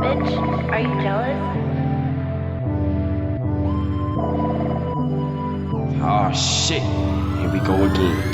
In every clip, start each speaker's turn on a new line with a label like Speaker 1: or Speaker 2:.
Speaker 1: Bitch, are you jealous?
Speaker 2: Oh shit, here we go again.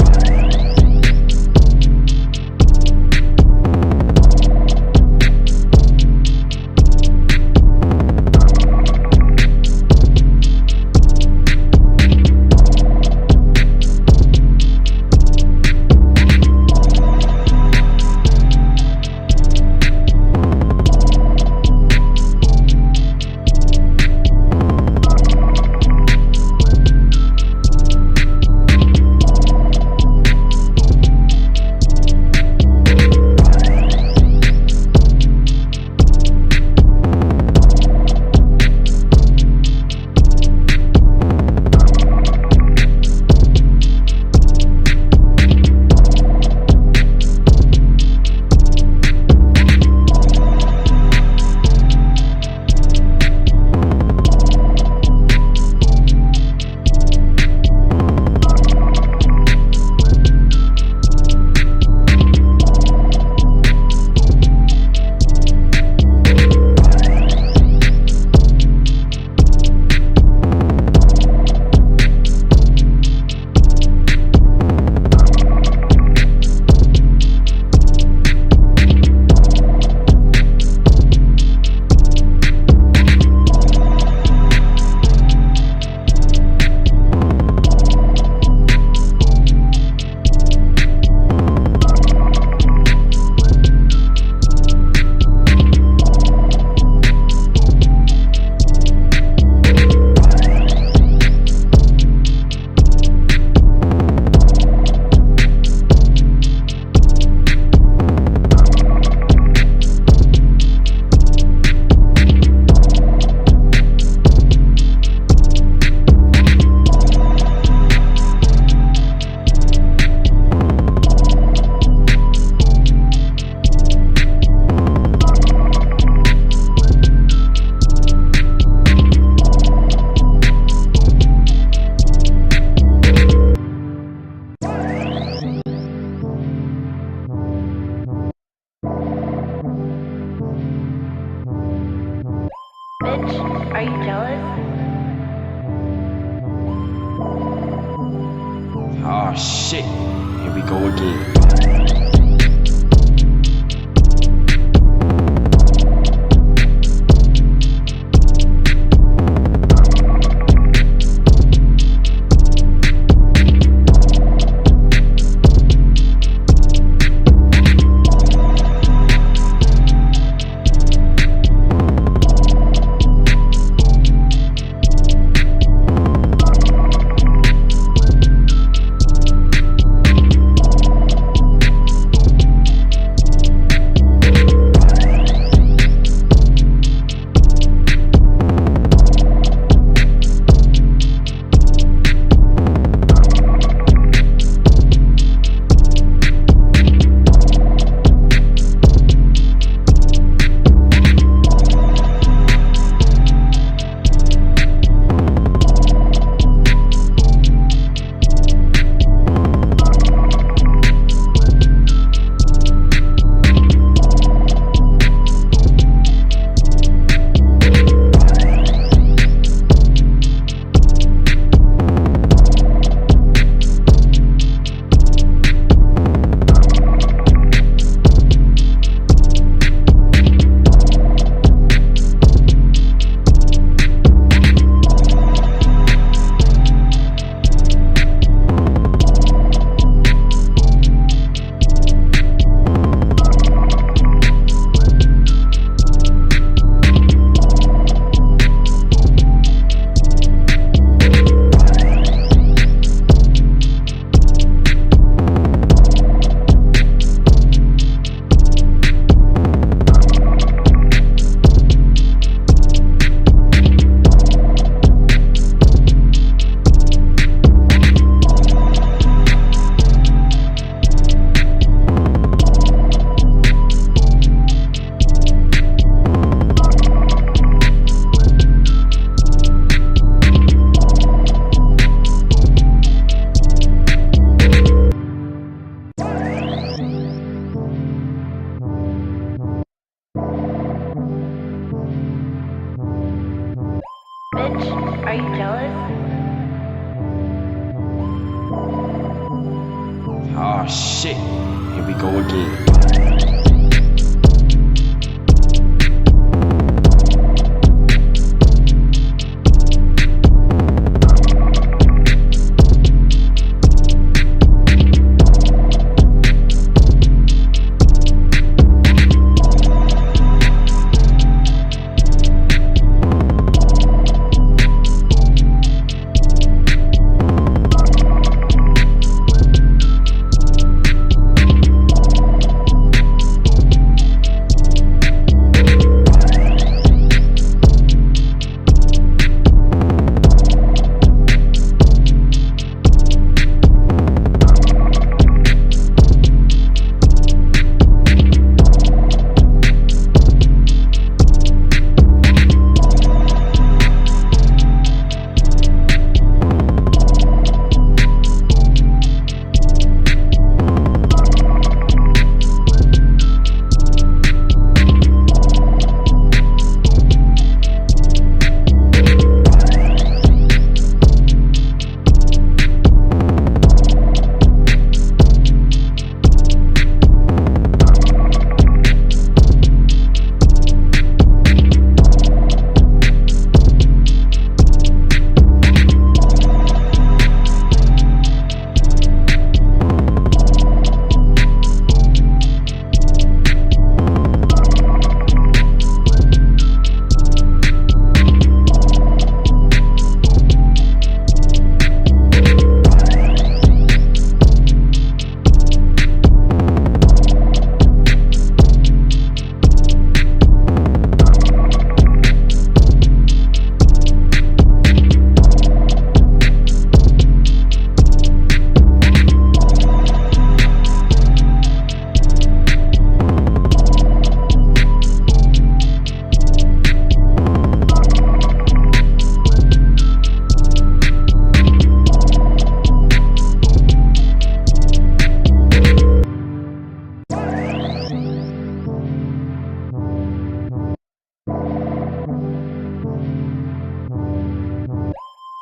Speaker 1: Bitch, are you jealous?
Speaker 2: Oh shit, here we go again.
Speaker 1: Bitch, are you jealous?
Speaker 2: Oh shit, here we go again.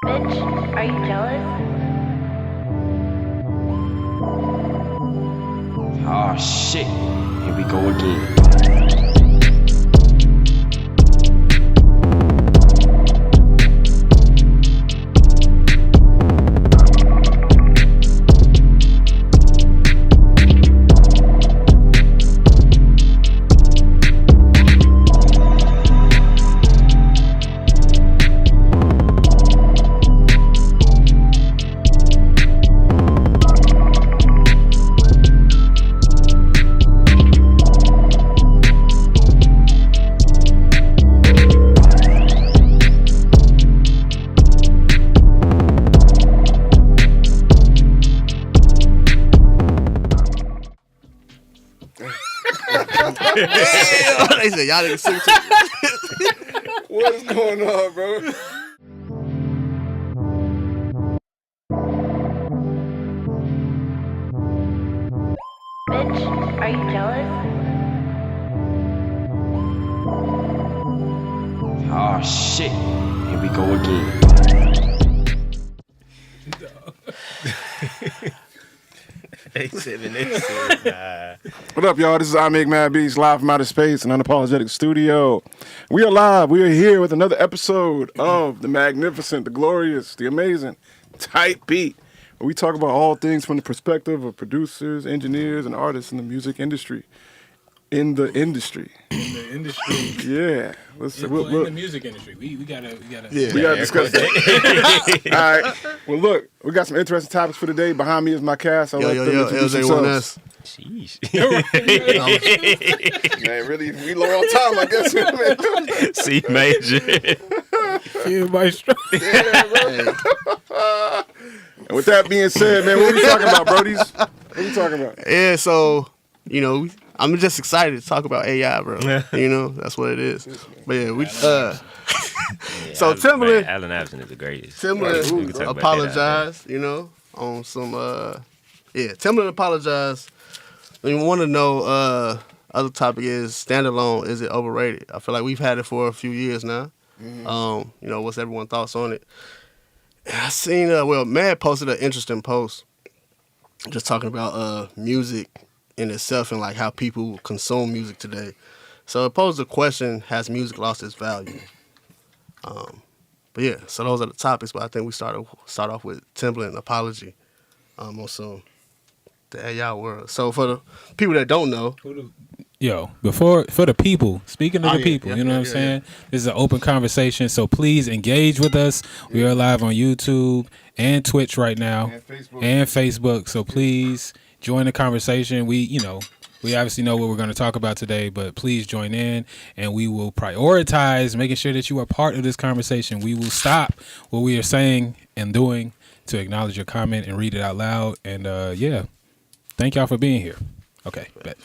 Speaker 1: Bitch, are you jealous?
Speaker 2: Oh shit, here we go again.
Speaker 3: They said y'all niggas sing too.
Speaker 4: What is going on, bro?
Speaker 1: Bitch, are you jealous?
Speaker 2: Oh shit, here we go again.
Speaker 3: They said in this. Nah.
Speaker 4: What up, y'all? This is I Make Mad Beats, live from outer space, an unapologetic studio. We are live. We are here with another episode of the magnificent, the glorious, the amazing Tight Beat, where we talk about all things from the perspective of producers, engineers, and artists in the music industry. In the industry. Yeah. Let's
Speaker 5: In the music industry, we gotta
Speaker 4: We gotta discuss that. All right. Well, look, we got some interesting topics for today. Behind me is my cast. I'll let them introduce themselves.
Speaker 3: Sheesh.
Speaker 4: Man, really, we low on time, I guess. Man.
Speaker 3: C major.
Speaker 5: Yeah, maestro.
Speaker 4: Yeah, bro. And with that being said, man, what we talking about, brodies? What we talking about?
Speaker 3: Yeah, so, you know, I'm just excited to talk about AI, bro. You know, that's what it is. But yeah, we so Timbaland,
Speaker 6: Allen Iverson is the greatest.
Speaker 3: Timbaland apologized, you know, on some Timbaland apologized. We want to know other topic is standalone, is it overrated? I feel like we've had it for a few years now. You know, what's everyone's thoughts on it? And I seen Mad posted an interesting post just talking about music in itself and like how people consume music today. So it posed the question: has music lost its value? But yeah, so those are the topics. But I think we start off with Timbaland apology on some the AI world. So for the people that don't know,
Speaker 5: Yo, for the people, speaking of the people, you know what I'm saying? This is an open conversation, so please engage with us. We are live on YouTube and Twitch right now and Facebook. So please join the conversation. We obviously know what we're going to talk about today, but please join in, and we will prioritize making sure that you are part of this conversation. We will stop what we are saying and doing to acknowledge your comment and read it out loud. And thank y'all for being here. Okay, bet.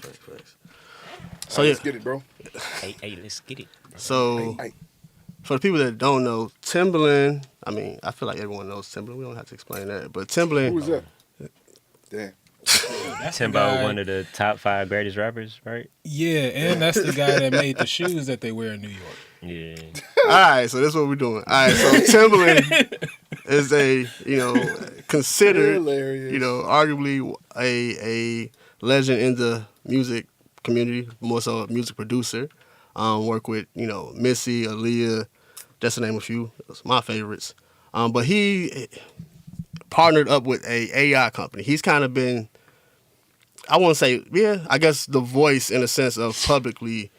Speaker 3: So
Speaker 4: let's get it, bro.
Speaker 2: Hey, let's get it.
Speaker 3: So for the people that don't know, Timbaland, I mean, I feel like everyone knows Timbaland. We don't have to explain that. But Timbaland.
Speaker 4: Who is that? Damn.
Speaker 2: Timbo, one of the top 5 greatest rappers, right?
Speaker 5: Yeah, and that's the guy that made the shoes that they wear in New York.
Speaker 2: Yeah.
Speaker 3: All right, so this is what we're doing. All right, so Timbaland is a, considered,
Speaker 4: Hilarious.
Speaker 3: Arguably a legend in the music community, more so a music producer. Work with, Missy, Aaliyah, just to name a few. Those are my favorites. But he partnered up with a AI company. He's kind of been, I won't say, I guess the voice in a sense of publicly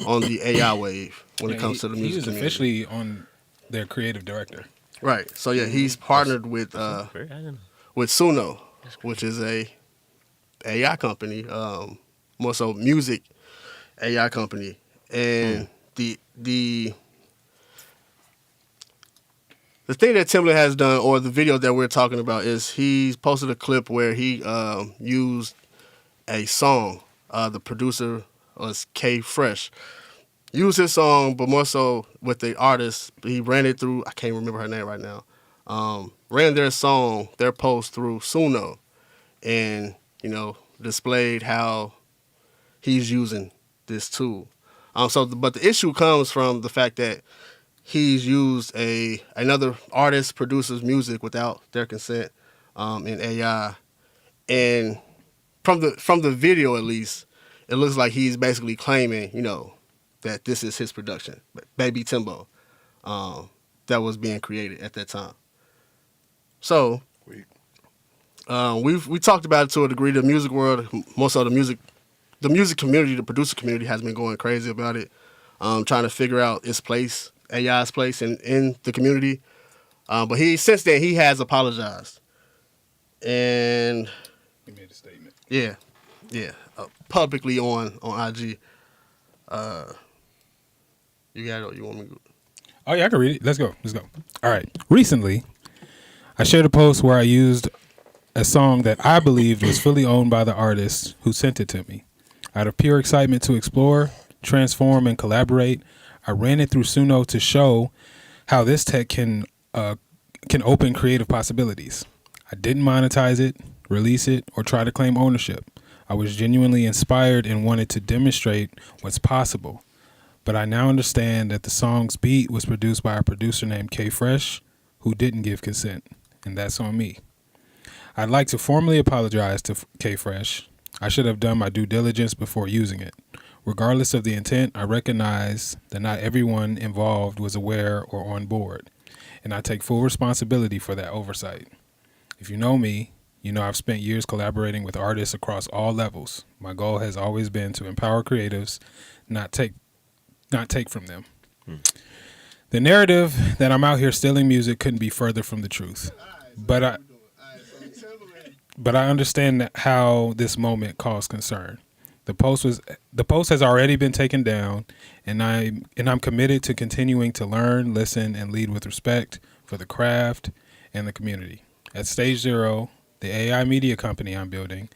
Speaker 3: on the AI wave when it comes to the music community.
Speaker 5: He was officially on their creative director.
Speaker 3: Right. So yeah, he's partnered with Suno, which is a AI company, more so music AI company, and the thing that Timbaland has done, or the video that we're talking about, is he's posted a clip where he used a song. The producer was K Fresh. Used his song, but more so with the artist. He ran it through, I can't remember her name right now, ran their post through Suno, and, displayed how he's using this tool. But the issue comes from the fact that he's used another artist, producer's music without their consent in AI, and from the video at least, it looks like he's basically claiming, that this is his production, Baby Timbo, that was being created at that time. So we talked about it to a degree. The music world, more so the music community, the producer community, has been going crazy about it, trying to figure out its place, AI's place in the community. But since then he has apologized, and
Speaker 5: He made a statement.
Speaker 3: Yeah, publicly on IG. You got it? You want me to go?
Speaker 5: Oh, yeah, I can read it. Let's go. All right. Recently, I shared a post where I used a song that I believed was fully owned by the artist who sent it to me. Out of pure excitement to explore, transform, and collaborate, I ran it through Suno to show how this tech can open creative possibilities. I didn't monetize it, release it, or try to claim ownership. I was genuinely inspired and wanted to demonstrate what's possible. But I now understand that the song's beat was produced by a producer named K Fresh, who didn't give consent, and that's on me. I'd like to formally apologize to K Fresh. I should have done my due diligence before using it. Regardless of the intent, I recognize that not everyone involved was aware or on board, and I take full responsibility for that oversight. If you know me, you know I've spent years collaborating with artists across all levels. My goal has always been to empower creatives, not take from them. The narrative that I'm out here stealing music couldn't be further from the truth. But I understand how this moment caused concern. The post has already been taken down, and I'm committed to continuing to learn, listen, and lead with respect for the craft and the community. At Stage Zero, the AI media company I'm building,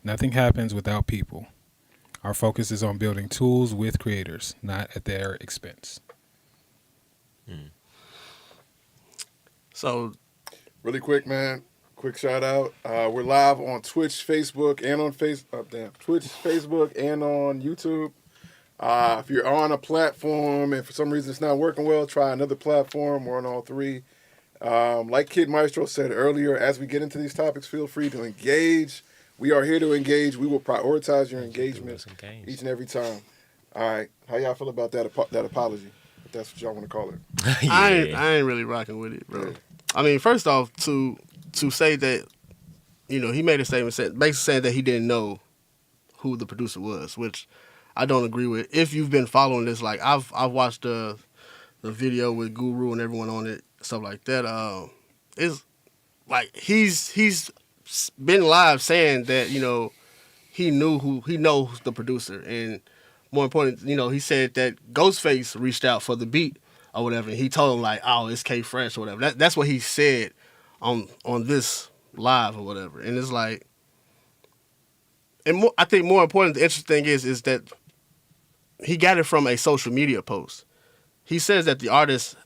Speaker 5: nothing happens without people. Our focus is on building tools with creators, not at their expense.
Speaker 3: So,
Speaker 4: really quick, man. Quick shout out. We're live on Twitch, Facebook, and on Twitch, Facebook, and on YouTube. If you're on a platform and for some reason it's not working well, try another platform. We're on all three. Like Kid Maestro said earlier, as we get into these topics, feel free to engage. We are here to engage. We will prioritize your engagement each and every time. All right. How y'all feel about that apology? If that's what y'all want to call it.
Speaker 2: Yeah.
Speaker 3: I ain't really rocking with it, bro. I mean, first off, to say that, he made a statement basically saying that he didn't know who the producer was, which I don't agree with. If you've been following this, like I've watched the video with Guru and everyone on it, stuff like that. It's like he's been live saying that he knows the producer, and more important, he said that Ghostface reached out for the beat or whatever, and he told him like, oh, it's K Fresh or whatever. That's what he said on this live or whatever, and it's like, and I think more important, the interesting thing is that he got it from a social media post. He says that the artist,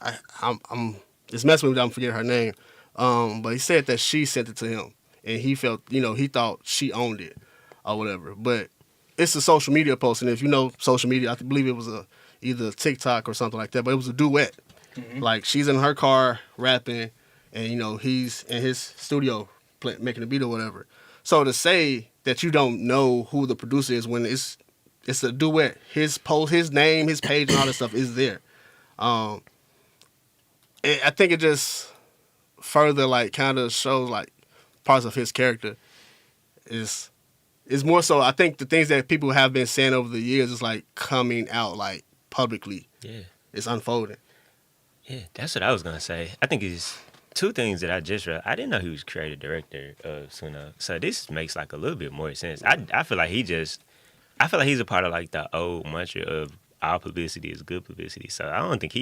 Speaker 3: I'm it's messing with me, I'm forgetting her name, but he said that she sent it to him, and he felt, he thought she owned it or whatever. But it's a social media post, and if you know social media, I believe it was either TikTok or something like that, but it was a duet. Mm-hmm. Like she's in her car rapping, and he's in his studio making a beat or whatever. So to say that you don't know who the producer is when it's a duet, his post, his name, his page, and all that stuff is there. I think it just further like kind of shows like parts of his character is more so. I think the things that people have been saying over the years is like coming out like publicly.
Speaker 6: Yeah,
Speaker 3: it's unfolding.
Speaker 6: Yeah, that's what I was gonna say. I think it's two things that I just read. I didn't know he was creative director of Suno, so this makes like a little bit more sense. I feel like he's a part of like the old mantra of all publicity is good publicity. So I don't think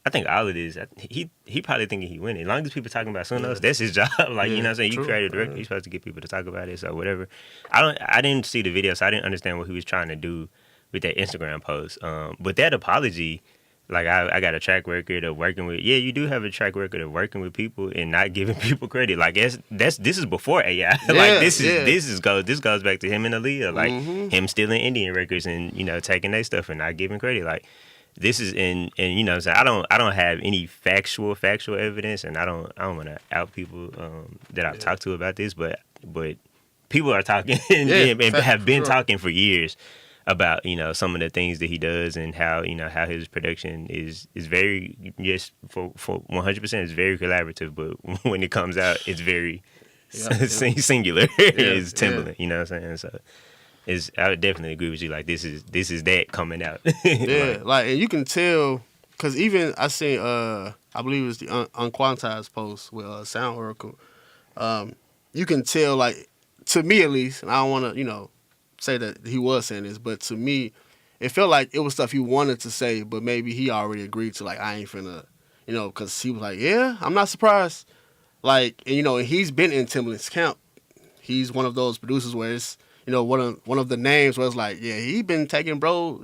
Speaker 6: I think all of this, he probably thinking he winning. As long as people talking about Sunos, that's his job. Like, you know what I'm saying? You creative director, you're supposed to get people to talk about it, so whatever. I didn't see the video, so I didn't understand what he was trying to do with that Instagram post. But that apology, like I got a track record of working with, you do have a track record of working with people and not giving people credit. Like this is before AI. Like this goes back to him and Aaliyah, like him stealing Indian records and taking their stuff and not giving credit. Like this is and what I'm saying, I don't have any factual evidence, and I don't want to out people that I've talked to about this, but people are talking and have been talking for years about some of the things that he does and how how his production is very, yes, for 100% is very collaborative, but when it comes out it's very singular. It's Timbaland, you know what I'm saying? So I would definitely agree with you. Like this is that coming out.
Speaker 3: Like and you can tell because even I seen I believe it was the Unquantized post with Sound Oracle. You can tell, like, to me at least, and I don't want to say that he was saying this, but to me it felt like it was stuff he wanted to say, but maybe he already agreed to, like, I ain't finna, because he was like, yeah, I'm not surprised. Like, and and he's been in Timbaland's camp. He's one of those producers where it's one of the names where it's like, yeah, he been taking bro,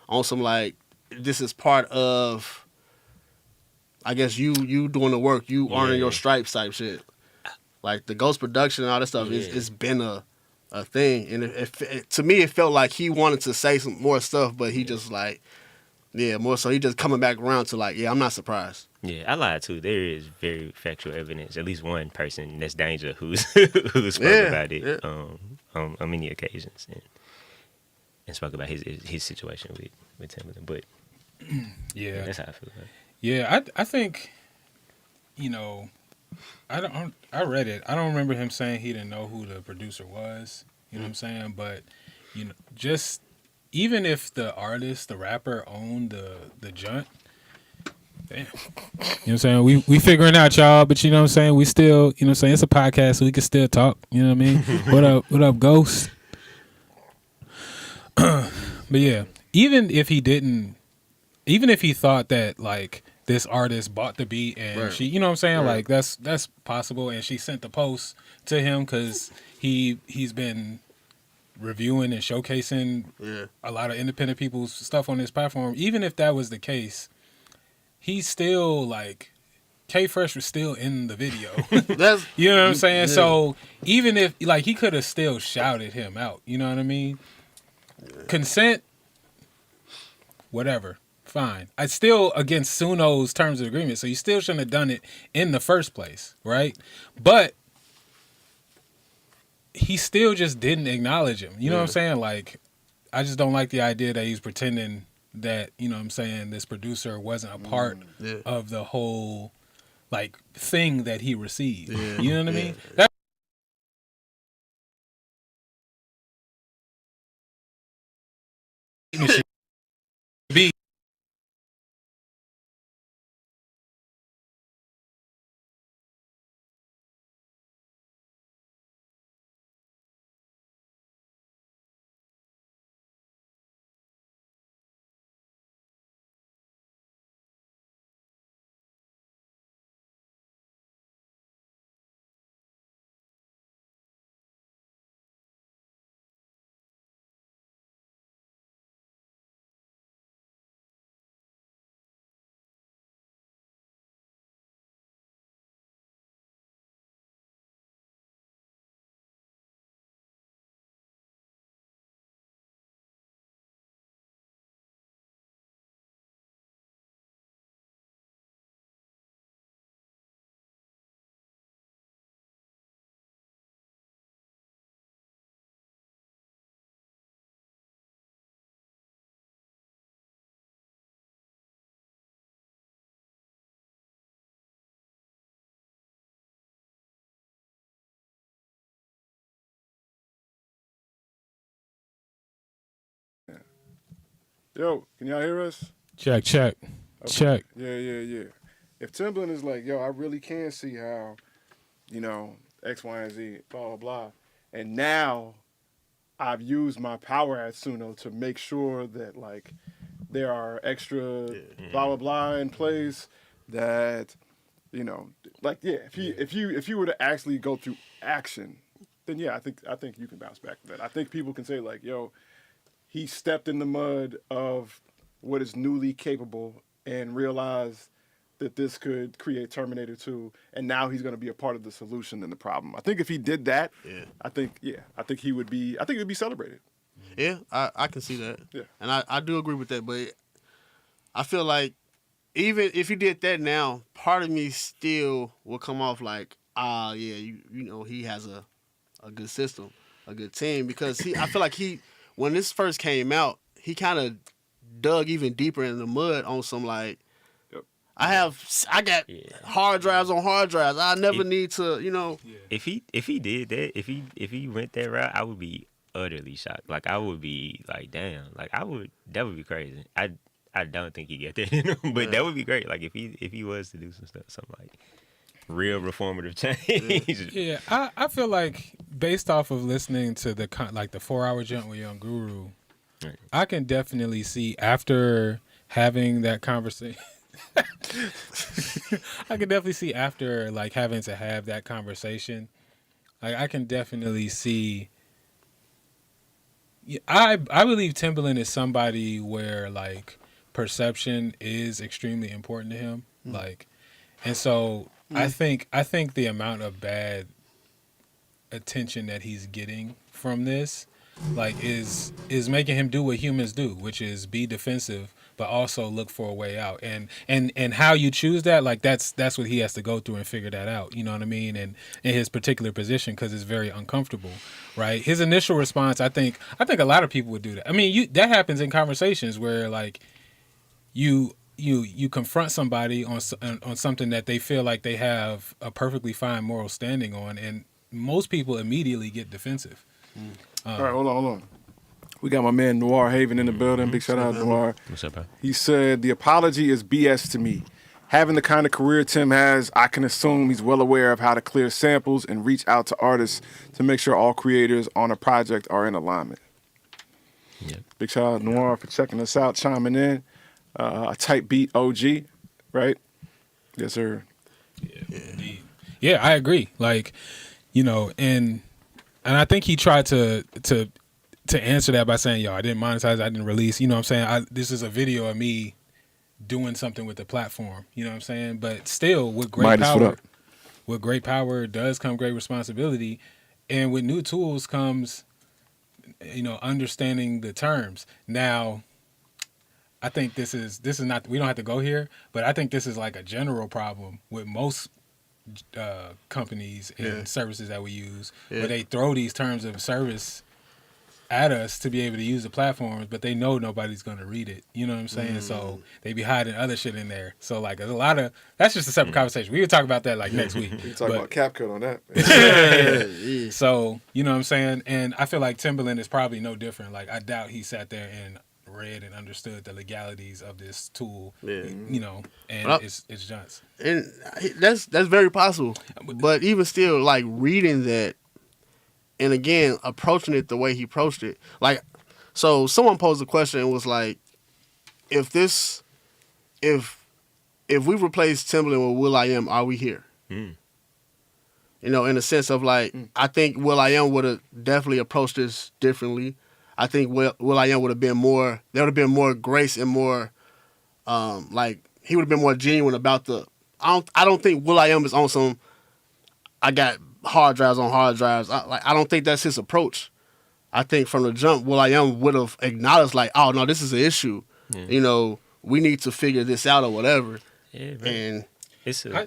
Speaker 3: on some like, this is part of, I guess you doing the work, you earning your stripes type shit. Like the Ghost production and all that stuff, it's been a thing, and to me it felt like he wanted to say some more stuff, but he just like, more so he just coming back around to like, I'm not surprised. Yeah,
Speaker 6: I lied too. There is very factual evidence. At least one person that's Danger who's spoke about it on many occasions and spoke about his situation with Timbaland. But that's how I feel about it.
Speaker 5: Yeah, I think I read it. I don't remember him saying he didn't know who the producer was. You know what I'm saying? But just even if the artist, the rapper, owned the joint. Damn. You know what I'm saying? We figuring out, y'all, but you know what I'm saying? We still, you know what I'm saying? It's a podcast, so we can still talk. You know what I mean? What up, Ghost? But yeah, even if he thought that, like, this artist bought the beat and she, you know what I'm saying? Like, that's possible. And she sent the post to him because he's been reviewing and showcasing a lot of independent people's stuff on this platform. Even if that was the case, he's still like, K Fresh was still in the video. You know what I'm saying? Yeah. So even if, like, he could have still shouted him out. You know what I mean? Yeah. Consent whatever. Fine. It's still against Suno's terms of agreement, so you still shouldn't have done it in the first place, right? But he still just didn't acknowledge him. You know what I'm saying? Like, I just don't like the idea that he's pretending that, you know what I'm saying, this producer wasn't a part of the whole, like, thing that he received. You know what I mean? That should be.
Speaker 4: Yo, can y'all hear us?
Speaker 5: Check.
Speaker 4: Okay.
Speaker 5: Check.
Speaker 4: Yeah. If Timbaland is like, yo, I really can see how, X, Y, and Z, blah, blah, blah. And now I've used my power at Suno to make sure that, like, there are extra blah, blah, blah in place that, if you were to actually go through action, then yeah, I think you can bounce back from that. I think people can say, like, yo, he stepped in the mud of what is newly capable and realized that this could create Terminator 2, and now he's going to be a part of the solution and the problem. I think if he did that, I think he would be celebrated.
Speaker 3: Yeah, I can see that.
Speaker 4: Yeah.
Speaker 3: And I do agree with that, but I feel like even if he did that now, part of me still will come off like, he has a good system, a good team, because I feel like when this first came out, he kind of dug even deeper in the mud on some, like, I got hard drives on hard drives. I never need to,
Speaker 6: If he did that, if he went that route, I would be utterly shocked. Like, I would be like, damn. Like, that would be crazy. I don't think he get that in him, but that would be great. Like, if he was to do something like real reformative change.
Speaker 5: Yeah, I feel like based off of listening to the 4-hour jump with Young Guru,
Speaker 6: Right.
Speaker 5: I can definitely see after having that conversation. I can definitely see after, like, having to have that conversation. Like, I can definitely see. I believe Timbaland is somebody where, like, perception is extremely important to him. Like, and so I think the amount of bad attention that he's getting from this, like, is making him do what humans do, which is be defensive but also look for a way out. And how you choose that, like, that's what he has to go through and figure that out. You know what I mean? And in his particular position, because it's very uncomfortable, right? His initial response, I think a lot of people would do that. I mean, that happens in conversations where, like, you confront somebody on something that they feel like they have a perfectly fine moral standing on, and most people immediately get defensive.
Speaker 4: All right, hold on. We got my man Noir Haven in the building. Big shout out to Noir.
Speaker 6: What's up, bro?
Speaker 4: He said, the apology is BS to me. Having the kind of career Tim has, I can assume he's well aware of how to clear samples and reach out to artists to make sure all creators on a project are in alignment.
Speaker 6: Yeah.
Speaker 4: Big shout out to Noir for checking us out, chiming in. A tight beat OG, right? Yes, sir.
Speaker 5: Yeah, I agree. Like, and I think he tried to answer that by saying, yo, I didn't monetize, I didn't release. You know what I'm saying? This is a video of me doing something with the platform. You know what I'm saying? But still, with great power does come great responsibility. And with new tools comes, understanding the terms. Now, I think this is not. We don't have to go here, but I think this is like a general problem with most companies and services that we use, where they throw these terms of service at us to be able to use the platforms, but they know nobody's going to read it. You know what I'm saying? So they be hiding other shit in there. So like there's a lot of that's just a separate conversation. We could talk about that like next week.
Speaker 4: We can talk about CapCut on that.
Speaker 5: So you know what I'm saying? And I feel like Timbaland is probably no different. Like I doubt he sat there and read and understood the legalities of this tool. You know, and it's just.
Speaker 3: And that's very possible. But even still, like reading that. And again, approaching it the way he approached it. Like, so someone posed a question and was like, if we replace Timbaland with will.i.am, are we here? You know, in the sense of like, I think will.i.am would have definitely approached this differently. I think will.i.am would have been more, there would have been more grace and more, like, he would have been more genuine about I don't think will.i.am is on some, I got hard drives on hard drives. I don't think that's his approach. I think from the jump, will.i.am would have acknowledged like, oh no, this is an issue. You know, we need to figure this out or whatever.
Speaker 6: Yeah, right.
Speaker 3: And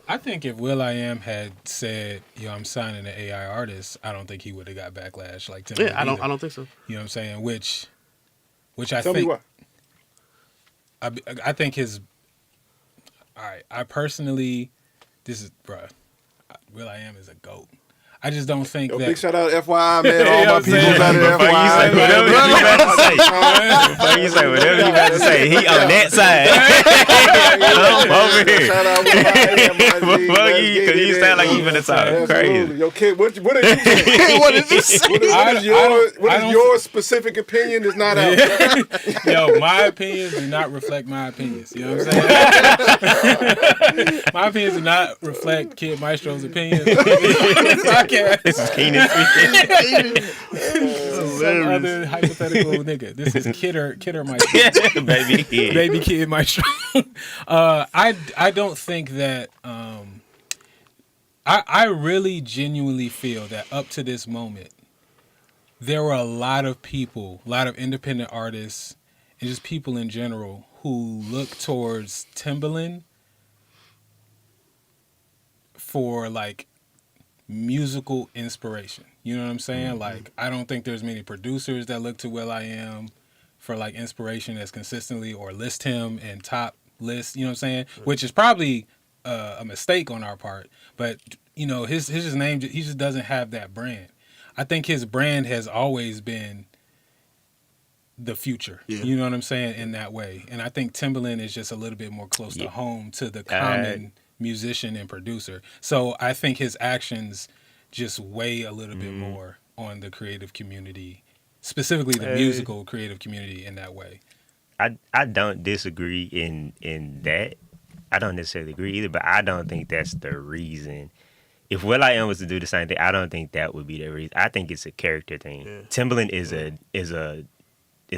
Speaker 5: I think if will.i.am had said, "Yo, I'm signing an AI artist," I don't think he would have got backlash like Timbaland.
Speaker 3: yeah, I don't think so.
Speaker 5: You know what I'm saying? Which I
Speaker 4: Tell
Speaker 5: think.
Speaker 4: me what.
Speaker 5: I think his. All right, I personally, will.i.am is a GOAT. I just don't think
Speaker 4: Yo,
Speaker 5: that.
Speaker 4: big shout out FYI, man. All my people's out there.
Speaker 6: Before you say whatever you about to say. Before you say whatever you about to say, he on that side. I'm over here.
Speaker 4: Shout out
Speaker 6: Because you sound like you finna talk crazy.
Speaker 4: Yo, kid, what are you saying?
Speaker 3: What did you say?
Speaker 4: What is your specific opinion is not out.
Speaker 5: Yo, my opinions do not reflect my opinions. You know what I'm saying? My opinions do not reflect Kid Maestro's opinions.
Speaker 6: This is Keenan speaking.
Speaker 5: Some other hypothetical nigga. This is Kidder Maestro.
Speaker 6: Baby Kid.
Speaker 5: Baby Kid Maestro. I don't think that. I really genuinely feel that up to this moment, there were a lot of people, a lot of independent artists, and just people in general who look towards Timbaland for like musical inspiration. You know what I'm saying? Like, I don't think there's many producers that look to will.i.am for like inspiration as consistently or list him in top lists. You know what I'm saying? Which is probably a mistake on our part. But you know, his name, he just doesn't have that brand. I think his brand has always been the future. Yeah. You know what I'm saying? In that way. And I think Timbaland is just a little bit more close to home to the common musician and producer. So I think his actions just weigh a little bit more on the creative community, specifically the musical creative community in that way.
Speaker 6: I don't disagree in that. I don't necessarily agree either, but I don't think that's the reason. If will.i.am was to do the same thing, I don't think that would be the reason. I think it's a character thing. Yeah. Timbaland is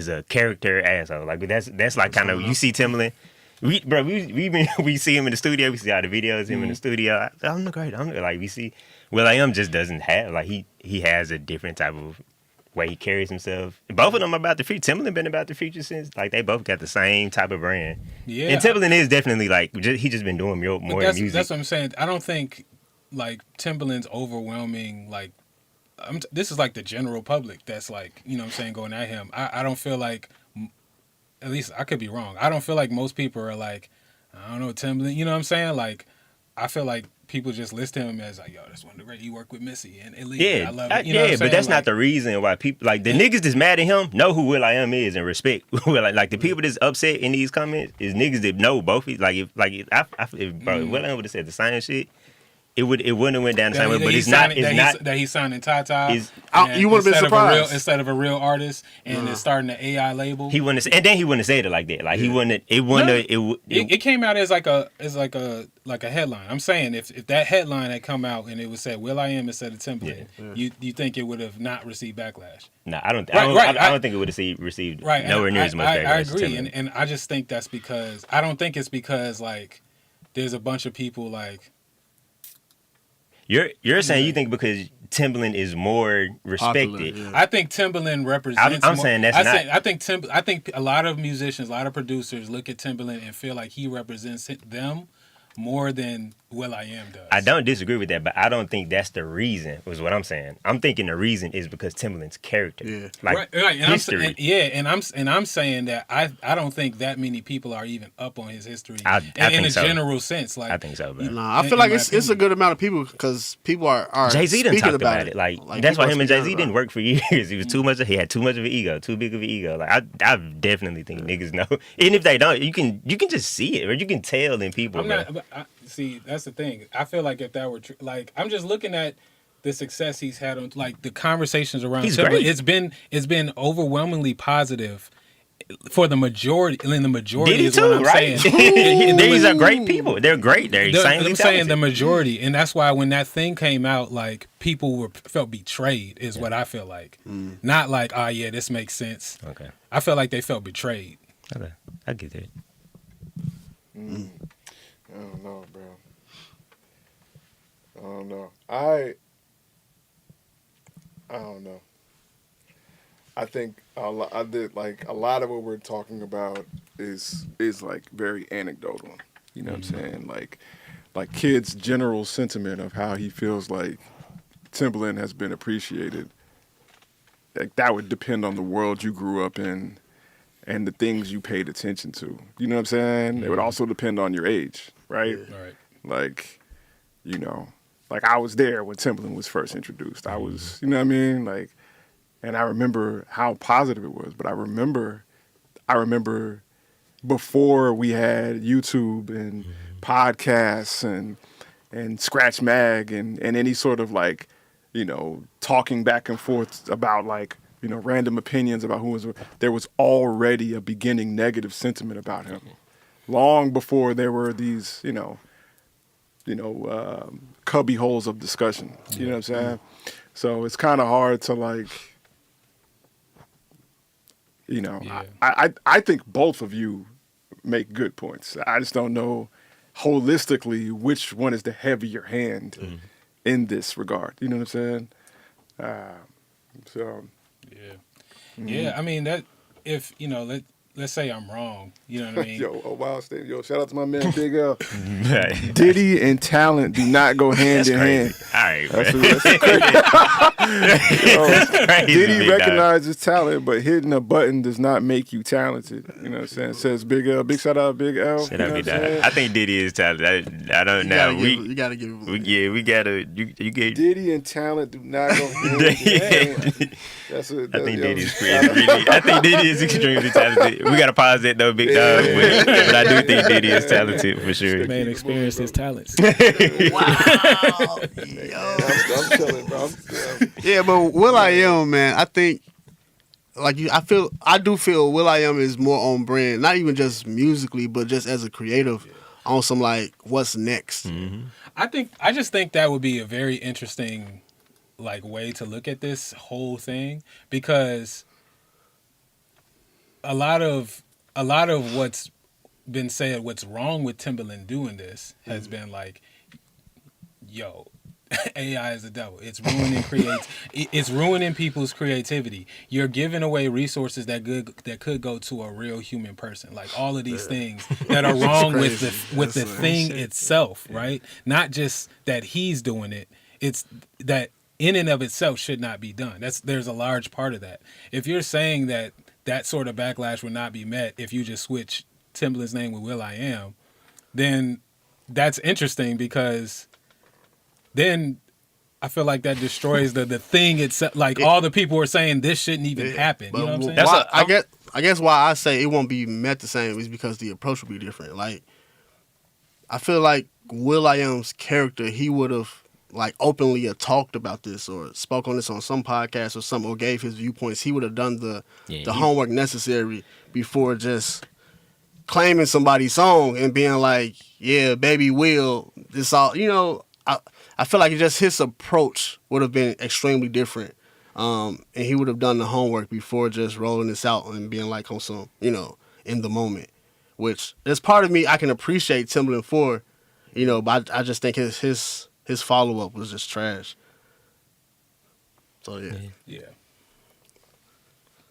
Speaker 6: a character asshole. Like that's like kind of, you see Timbaland. We see him in the studio. We see all the videos of him in the studio. I'm great. Like we see will.i.am just doesn't have, like he has a different type of way he carries himself. Both of them are about the future. Timbaland been about the future since, like, they both got the same type of brand. Yeah. And Timbaland is definitely like, he just been doing more music.
Speaker 5: That's what I'm saying. I don't think like Timbaland's overwhelming, like, this is like the general public that's like, you know what I'm saying, going at him. I don't feel like, at least I could be wrong, I don't feel like most people are like, I don't know, Timbaland, you know what I'm saying? Like, I feel like people just list him as like, yo, that's one of the great, he worked with Missy and Elite. I love it. You know what I'm
Speaker 6: but that's
Speaker 5: like,
Speaker 6: not the reason why people, like, the niggas that's mad at him know who will.i.am is and respect. like the people that's upset in these comments is niggas that know both. If will.i.am would have said the same shit, it wouldn't have went down the same way. But it's not
Speaker 5: that he's signing Tata.
Speaker 3: You would have been surprised
Speaker 5: instead of a real artist, and it's starting the AI label.
Speaker 6: He wouldn't, and then he wouldn't have said it like that. Like he wouldn't.
Speaker 5: It came out as like a headline. I'm saying if that headline had come out and it was said will.i.am instead of Timbaland, you think it would have not received backlash?
Speaker 6: No, I don't think it would have received nowhere near as much backlash.
Speaker 5: I agree, and I just think that's because I don't think it's because like there's a bunch of people like.
Speaker 6: You're saying you think because Timbaland is more respected.
Speaker 3: Popular, yeah.
Speaker 5: I think Timbaland represents.
Speaker 6: I'm saying that's not.
Speaker 5: I think a lot of musicians, a lot of producers look at Timbaland and feel like he represents them more than Will.i.am does.
Speaker 6: I don't disagree with that, but I don't think that's the reason. Was what I'm saying. I'm thinking the reason is because Timbaland's character,
Speaker 3: Yeah.
Speaker 5: right. And
Speaker 6: history.
Speaker 5: I'm saying that I don't think that many people are even up on his history
Speaker 6: I
Speaker 5: in
Speaker 6: think
Speaker 5: a
Speaker 6: so.
Speaker 5: general sense. Like
Speaker 6: I think so, bro.
Speaker 3: Nah, I feel like it's a good amount of people because people are
Speaker 6: Jay-Z done
Speaker 3: speaking
Speaker 6: talked about it. Like that's
Speaker 3: people
Speaker 6: why
Speaker 3: are
Speaker 6: him and
Speaker 3: speaking
Speaker 6: Jay-Z
Speaker 3: about
Speaker 6: didn't
Speaker 3: it.
Speaker 6: work for years. He was too much. He had too much of an ego, too big of an ego. Like I definitely think niggas know. And if they don't, you can just see it, or you can tell in people.
Speaker 5: I'm not. See, that's the thing. I feel like if that were true, like I'm just looking at the success he's had on like the conversations around
Speaker 6: He's
Speaker 5: Timbaland.
Speaker 6: great.
Speaker 5: It's been overwhelmingly positive for the majority. And the majority
Speaker 6: Diddy
Speaker 5: is
Speaker 6: too,
Speaker 5: what I'm
Speaker 6: right?
Speaker 5: saying.
Speaker 6: These are great people. They're great. They're insanely
Speaker 5: I'm saying the
Speaker 6: talented.
Speaker 5: majority, and that's why when that thing came out, like people felt betrayed. Is what I feel like. Not like, oh yeah, this makes sense.
Speaker 6: Okay,
Speaker 5: I felt like they felt betrayed.
Speaker 6: okay, I get that.
Speaker 4: I don't know, bro. I don't know. I don't know. I think a lot of what we're talking about is like very anecdotal. You know what I'm saying? Like kids' general sentiment of how he feels like Timbaland has been appreciated. Like that would depend on the world you grew up in and the things you paid attention to. You know what I'm saying? It would also depend on your age, right?
Speaker 5: Right.
Speaker 4: Like, you know, like I was there when Timbaland was first introduced. I was, you know what I mean? Like, and I remember how positive it was. But I remember before we had YouTube and podcasts and Scratch Mag and any sort of like, you know, talking back and forth about like, you know, random opinions about there was already a beginning negative sentiment about him. Long before there were these, cubby holes of discussion. You know what I'm saying? So it's kind of hard to like, you know,
Speaker 5: Yeah.
Speaker 4: I think both of you make good points. I just don't know holistically which one is the heavier hand in this regard. You know what I'm saying? So.
Speaker 5: Yeah, I mean that if let's say I'm wrong, you know what I mean?
Speaker 4: Yo, a wild statement. Yo, shout out to my man Big L.
Speaker 6: Right.
Speaker 4: Diddy and talent do not go hand
Speaker 6: That's
Speaker 4: in hand.
Speaker 6: crazy. All right,
Speaker 4: That's
Speaker 6: man.
Speaker 4: crazy.
Speaker 6: Crazy,
Speaker 4: Diddy
Speaker 6: big dog.
Speaker 4: recognizes talent, but hitting a button does not make you talented. You know what I'm saying? Says Big L. Big shout out Big L.
Speaker 6: Shout
Speaker 4: You know
Speaker 6: out,
Speaker 4: what
Speaker 6: big
Speaker 4: I'm
Speaker 6: dog.
Speaker 4: saying?
Speaker 6: I think Diddy is talented. I don't know.
Speaker 3: You gotta give it.
Speaker 6: We gotta. You get.
Speaker 4: Diddy and talent do not go hand in hand. That's what,
Speaker 6: I think
Speaker 4: yo,
Speaker 6: Diddy is I think Diddy is extremely talented. We gotta pause that though, big dog. But I do think Diddy is talented for sure.
Speaker 5: Man experienced his talents.
Speaker 3: Wow.
Speaker 4: I'm chilling, bro.
Speaker 3: Yeah, but Will.i.am, man, I think I do feel Will.i.am is more on brand, not even just musically, but just as a creative on some like what's next.
Speaker 5: I just think that would be a very interesting like way to look at this whole thing, because a lot of what's been said, what's wrong with Timbaland doing this has been like, yo, AI is the devil. It's ruining people's creativity. You're giving away resources that could go to a real human person. Like all of these things that are wrong with the thing itself, right? Not just that he's doing it. It's that in and of itself should not be done. There's a large part of that. If you're saying that sort of backlash would not be met if you just switch Timbaland's name with Will.i.am, then that's interesting, because then I feel like that destroys the thing itself. Like all the people are saying this shouldn't even happen. You know what I'm saying?
Speaker 3: I guess why I say it won't be met the same is because the approach will be different. Like I feel like Will.i.am's character, he would have like openly talked about this or spoke on this on some podcast or something, or gave his viewpoints. He would have done the homework necessary before just claiming somebody's song and being like, yeah, baby Will, this all, I feel like just his approach would have been extremely different. And he would have done the homework before just rolling this out and being like on some, in the moment, which there's part of me I can appreciate Timbaland for, but I just think his follow-up was just trash. So yeah.
Speaker 5: Yeah.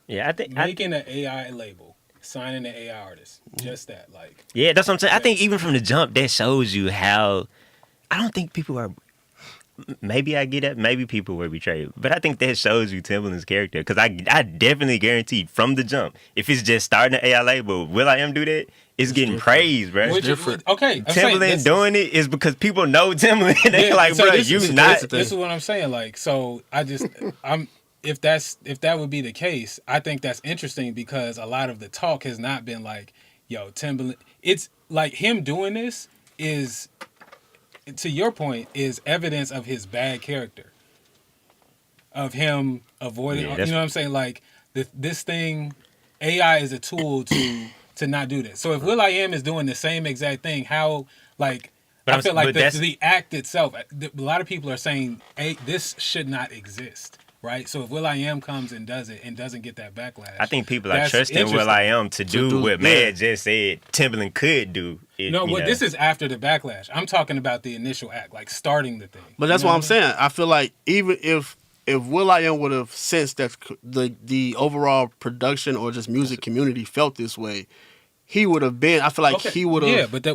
Speaker 6: Yeah, I think
Speaker 5: Making an AI label, signing an AI artist, just that, like.
Speaker 6: yeah, that's what I'm saying. I think even from the jump, that shows you how. I don't think people are. Maybe I get it. Maybe people were betrayed, but I think that shows you Timbaland's character. Because I definitely guarantee from the jump, if it's just starting an AI label, will I am do that? It's getting
Speaker 3: different.
Speaker 6: praised, bro.
Speaker 5: Different. Okay, I'm saying
Speaker 6: Timbaland doing it is because people know Timbaland. They
Speaker 5: Yeah,
Speaker 6: like,
Speaker 5: so
Speaker 6: bro,
Speaker 5: this
Speaker 6: you
Speaker 5: is-
Speaker 6: not.
Speaker 5: This is what I'm saying. Like, so if that would be the case, I think that's interesting because a lot of the talk has not been like, yo, Timbaland. It's like him doing this is, to your point, is evidence of his bad character. Of him avoiding,
Speaker 6: Yeah,
Speaker 5: you know what I'm saying? Like this thing, AI is a tool to not do this. So if Will.i.am is doing the same exact thing, how like
Speaker 6: But
Speaker 5: I
Speaker 6: I'm-
Speaker 5: feel like
Speaker 6: but that's-
Speaker 5: the act itself, a lot of people are saying, hey, this should not exist, right? So if Will.i.am comes and does it and doesn't get that backlash,
Speaker 6: I think people are
Speaker 5: that's
Speaker 6: trusting
Speaker 5: interesting.
Speaker 6: Will.i.am to do what Mad just said Timbaland could do.
Speaker 5: No, but this is after the backlash. I'm talking about the initial act, like starting the thing.
Speaker 3: But that's
Speaker 5: You know
Speaker 3: what I'm
Speaker 5: I mean?
Speaker 3: saying. I feel like even if Will.i.am would have sensed that the overall production or just music community felt this way, he would have been. I feel like he would have.
Speaker 5: Yeah,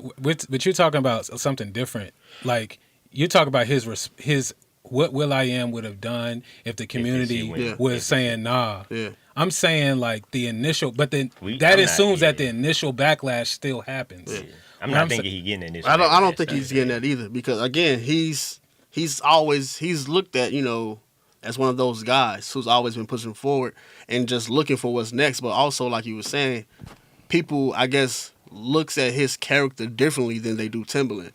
Speaker 5: but you're talking about something different. Like you're talking about his what Will.i.am would have done if the community
Speaker 6: went-
Speaker 3: Yeah.
Speaker 5: was saying nah.
Speaker 3: Yeah.
Speaker 5: I'm saying like the initial, but then
Speaker 6: I'm
Speaker 5: that
Speaker 6: not
Speaker 5: assumes that the
Speaker 6: getting
Speaker 5: initial backlash still happens.
Speaker 6: I'm
Speaker 5: I'm
Speaker 6: not
Speaker 5: sa-
Speaker 6: thinking he getting this.
Speaker 3: I don't think he's getting that either because again he's looked at as one of those guys who's always been pushing forward and just looking for what's next. But also like you were saying, people I guess looks at his character differently than they do Timbaland.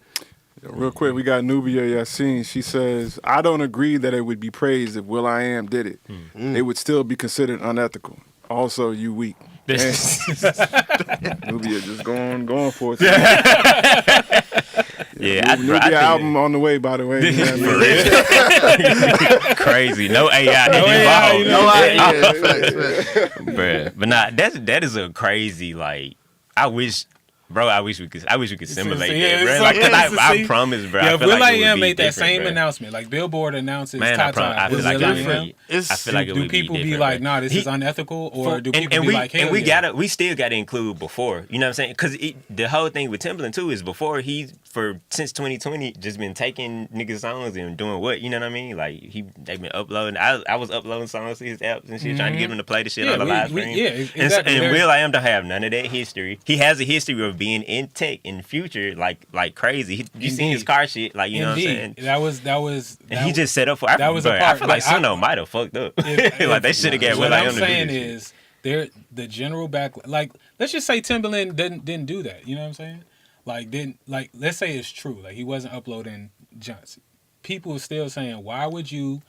Speaker 4: Real quick, we got Nubia Yassin. She says, I don't agree that it would be praised if Will.i.am did it. It would still be considered unethical. Also, you weak. Nubia just going for it.
Speaker 6: Yeah,
Speaker 4: Nubia album on the way, by the way. You know what I mean?
Speaker 6: crazy. No AI
Speaker 5: AI,
Speaker 6: involved.
Speaker 5: you know?
Speaker 3: Facts.
Speaker 6: Bruh. But nah, that is a crazy like. I wish we could simulate
Speaker 5: yeah,
Speaker 6: that, bro.
Speaker 5: it's
Speaker 6: Like,
Speaker 5: like-
Speaker 6: 'cause I
Speaker 5: see?
Speaker 6: promise, bro.
Speaker 5: Yeah,
Speaker 6: I
Speaker 5: if
Speaker 6: feel like it would
Speaker 5: Will.i.am
Speaker 6: be
Speaker 5: made that
Speaker 6: different,
Speaker 5: same
Speaker 6: bro.
Speaker 5: announcement, like Billboard announces
Speaker 6: Man, I
Speaker 5: Tata
Speaker 6: feel
Speaker 5: with
Speaker 6: like it would
Speaker 5: Will.i.am,
Speaker 6: be. I feel like it
Speaker 5: do
Speaker 6: would be
Speaker 5: people be
Speaker 6: different,
Speaker 5: like,
Speaker 6: bro.
Speaker 5: nah, this is unethical, or do people be
Speaker 6: we,
Speaker 5: like, hell
Speaker 6: and we
Speaker 5: yeah?
Speaker 6: we still gotta include before, you know what I'm saying? Because the whole thing with Timbaland too is before since 2020 just been taking niggas songs and doing what, you know what I mean? Like they've been uploading. I was uploading songs to his apps and shit, trying to get him to play the shit on the live stream.
Speaker 5: yeah,
Speaker 6: And,
Speaker 5: exactly.
Speaker 6: and Will.i.am don't have none of that history. He has a history of being in tech in the future, like crazy. You seen his car shit, like you know what I'm saying?
Speaker 5: That was.
Speaker 6: And he just set up for.
Speaker 5: that was a
Speaker 6: I
Speaker 5: part,
Speaker 6: feel like
Speaker 5: like,
Speaker 6: Suno might have fucked up.
Speaker 5: if-
Speaker 6: Like they should have got
Speaker 5: What
Speaker 6: Will.i.am
Speaker 5: I'm
Speaker 6: to do
Speaker 5: saying
Speaker 6: this shit.
Speaker 5: is, the general back, like, let's just say Timbaland didn't do that. You know what I'm saying? Like, let's say it's true. Like, he wasn't uploading Johnson. People are still saying, why would you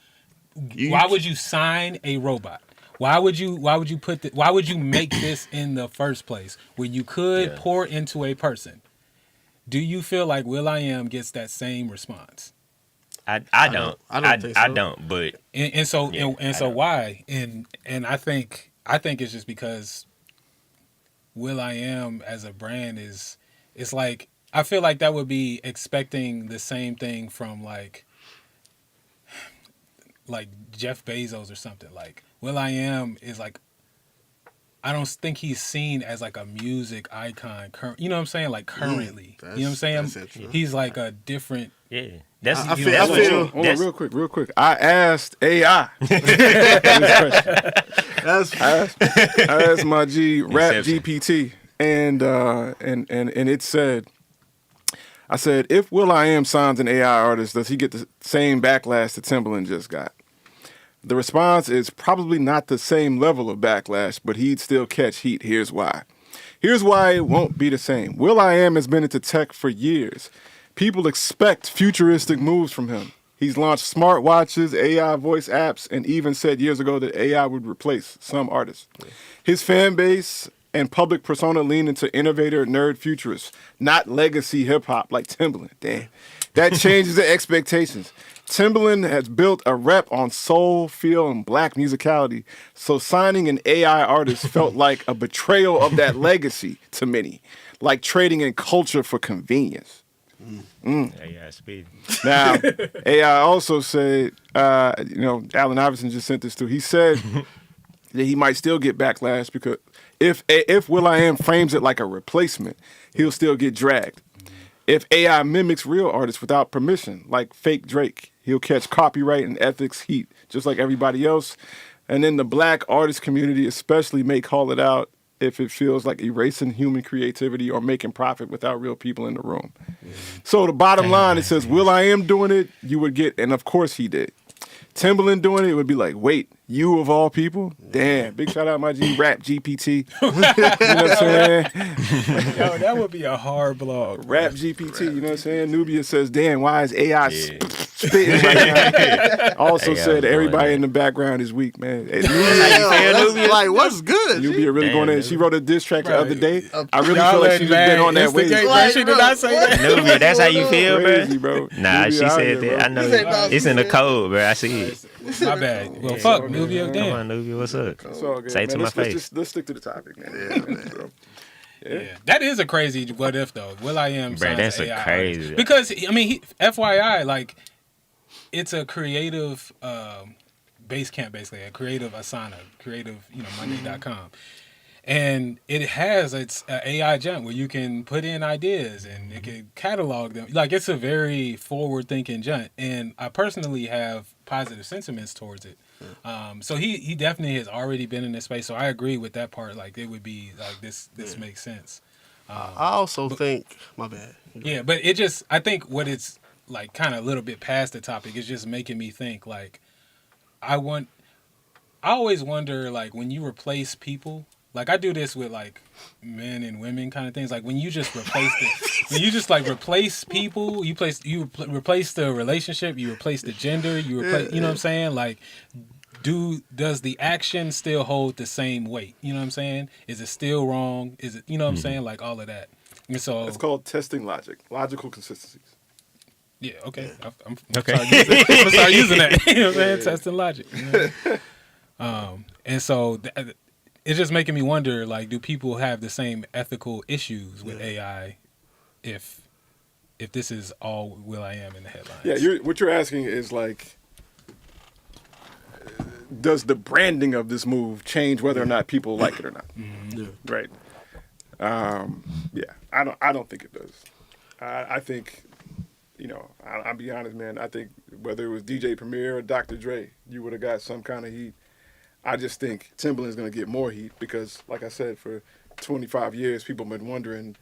Speaker 5: sign a robot? Why would you make this in the first place where you could pour into a person? Do you feel like Will.i.am gets that same response?
Speaker 6: I don't.
Speaker 3: I don't think so.
Speaker 6: I don't. But
Speaker 5: And so
Speaker 6: Yeah, I
Speaker 5: so
Speaker 6: don't.
Speaker 5: why? And I think it's just because Will.i.am as a brand it's like, I feel like that would be expecting the same thing from like Jeff Bezos or something. Like Will.i.am is like, I don't think he's seen as like a music icon. You know what I'm saying? Like currently, you know what I'm saying?
Speaker 3: that's interesting.
Speaker 5: He's like a different.
Speaker 6: yeah, that's
Speaker 3: I
Speaker 6: you
Speaker 3: feel-
Speaker 6: know,
Speaker 3: I
Speaker 6: that's what
Speaker 3: feel-
Speaker 6: you-
Speaker 4: Hold on,
Speaker 6: that's-
Speaker 4: real quick. I asked AI.
Speaker 3: That's
Speaker 4: I asked my G Rap
Speaker 6: Inception.
Speaker 4: GPT, and it said, I said, if Will.i.am signs an AI artist, does he get the same backlash that Timbaland just got? The response is probably not the same level of backlash, but he'd still catch heat. Here's why. Here's why it won't be the same. Will.i.am has been into tech for years. People expect futuristic moves from him. He's launched smartwatches, AI voice apps, and even said years ago that AI would replace some artists. His fan base and public persona lean into innovator, nerd futurists, not legacy hip-hop like Timbaland. Damn. That changes the expectations. Timbaland has built a rep on soul, feel, and black musicality, so signing an AI artist felt like a betrayal of that legacy to many, like trading in culture for convenience.
Speaker 6: AI speed.
Speaker 4: Now, AI also said, Allen Iverson just sent this through. He said that he might still get backlash because if Will.i.am frames it like a replacement, he'll still get dragged. If AI mimics real artists without permission, like fake Drake, he'll catch copyright and ethics heat, just like everybody else. And then the black artist community especially may call it out if it feels like erasing human creativity or making profit without real people in the room. So the bottom line, it says, Will.i.am doing it, you would get, and of course he did. Timbaland doing it would be like, wait, you of all people? Damn, big shout out my G, Rap GPT. You know what I'm saying?
Speaker 5: Yo, that would be a hard blog.
Speaker 4: Rap GPT, you know what I'm saying? Nubia says, damn, why is AI spitting right now? Also
Speaker 6: AI
Speaker 4: said
Speaker 6: doing
Speaker 4: everybody
Speaker 6: that.
Speaker 4: in the background is weak, man. Hey,
Speaker 3: That's like, what's good?
Speaker 4: Nubia really
Speaker 6: Damn,
Speaker 4: going in.
Speaker 6: dude.
Speaker 4: She wrote a diss track the other day. I really
Speaker 5: Y'all
Speaker 4: feel like
Speaker 5: letting
Speaker 4: she just been on that
Speaker 5: instigate
Speaker 4: wave.
Speaker 5: that she did not say that.
Speaker 6: Nubia, that's how you feel,
Speaker 4: Crazy,
Speaker 6: bro?
Speaker 4: bro.
Speaker 6: Nah,
Speaker 4: Nubia
Speaker 6: she
Speaker 4: out
Speaker 6: said
Speaker 4: here,
Speaker 6: that.
Speaker 4: bro.
Speaker 6: I know.
Speaker 1: said about
Speaker 6: It's in the
Speaker 1: shit.
Speaker 6: code, bro. I see it.
Speaker 5: My bad. Well, fuck, Nubia,
Speaker 6: Come
Speaker 5: damn.
Speaker 6: on, Nubia, what's up?
Speaker 4: It's all good,
Speaker 6: Say it
Speaker 4: man.
Speaker 6: to my
Speaker 4: Let's
Speaker 6: face.
Speaker 4: let's stick to the topic, man. Bro.
Speaker 5: Yeah. That is a crazy what if though. Will.i.am
Speaker 6: Bruh,
Speaker 5: signs
Speaker 6: that's a
Speaker 5: AI
Speaker 6: crazy-
Speaker 5: artist. Because I mean, FYI, like it's a creative base camp, basically a creative Asana, creative, Monday.com. And it has its AI junk where you can put in ideas and it can catalog them. Like it's a very forward thinking junk, and I personally have positive sentiments towards it. So he definitely has already been in this space. So I agree with that part. Like it would be like this makes sense.
Speaker 3: I also think, my bad.
Speaker 5: Yeah, but I think what it's like kind of a little bit past the topic is just making me think like I always wonder like when you replace people, like I do this with like men and women kind of things. Like when you just replace people, you replace the relationship, you replace the gender, you replace, you know what I'm saying? Like does the action still hold the same weight? You know what I'm saying? Is it still wrong? Is it, you know what I'm saying? Like all of that. And so
Speaker 4: It's called testing logical consistencies.
Speaker 5: yeah, okay. I'm
Speaker 6: Okay.
Speaker 5: gonna start using that. You know what I'm saying? Testing logic. You know? And so it's just making me wonder, like, do people have the same ethical issues with AI if this is all Will.i.am in the headlines?
Speaker 4: Yeah, what you're asking is like, does the branding of this move change whether or not people like it or not?
Speaker 3: Yeah.
Speaker 4: Right. Yeah, I don't think it does. I think, I'll be honest, man. I think whether it was DJ Premier or Dr. Dre, you would have got some kind of heat. I just think Timbaland's going to get more heat because, like I said, for 25 years, people have been wondering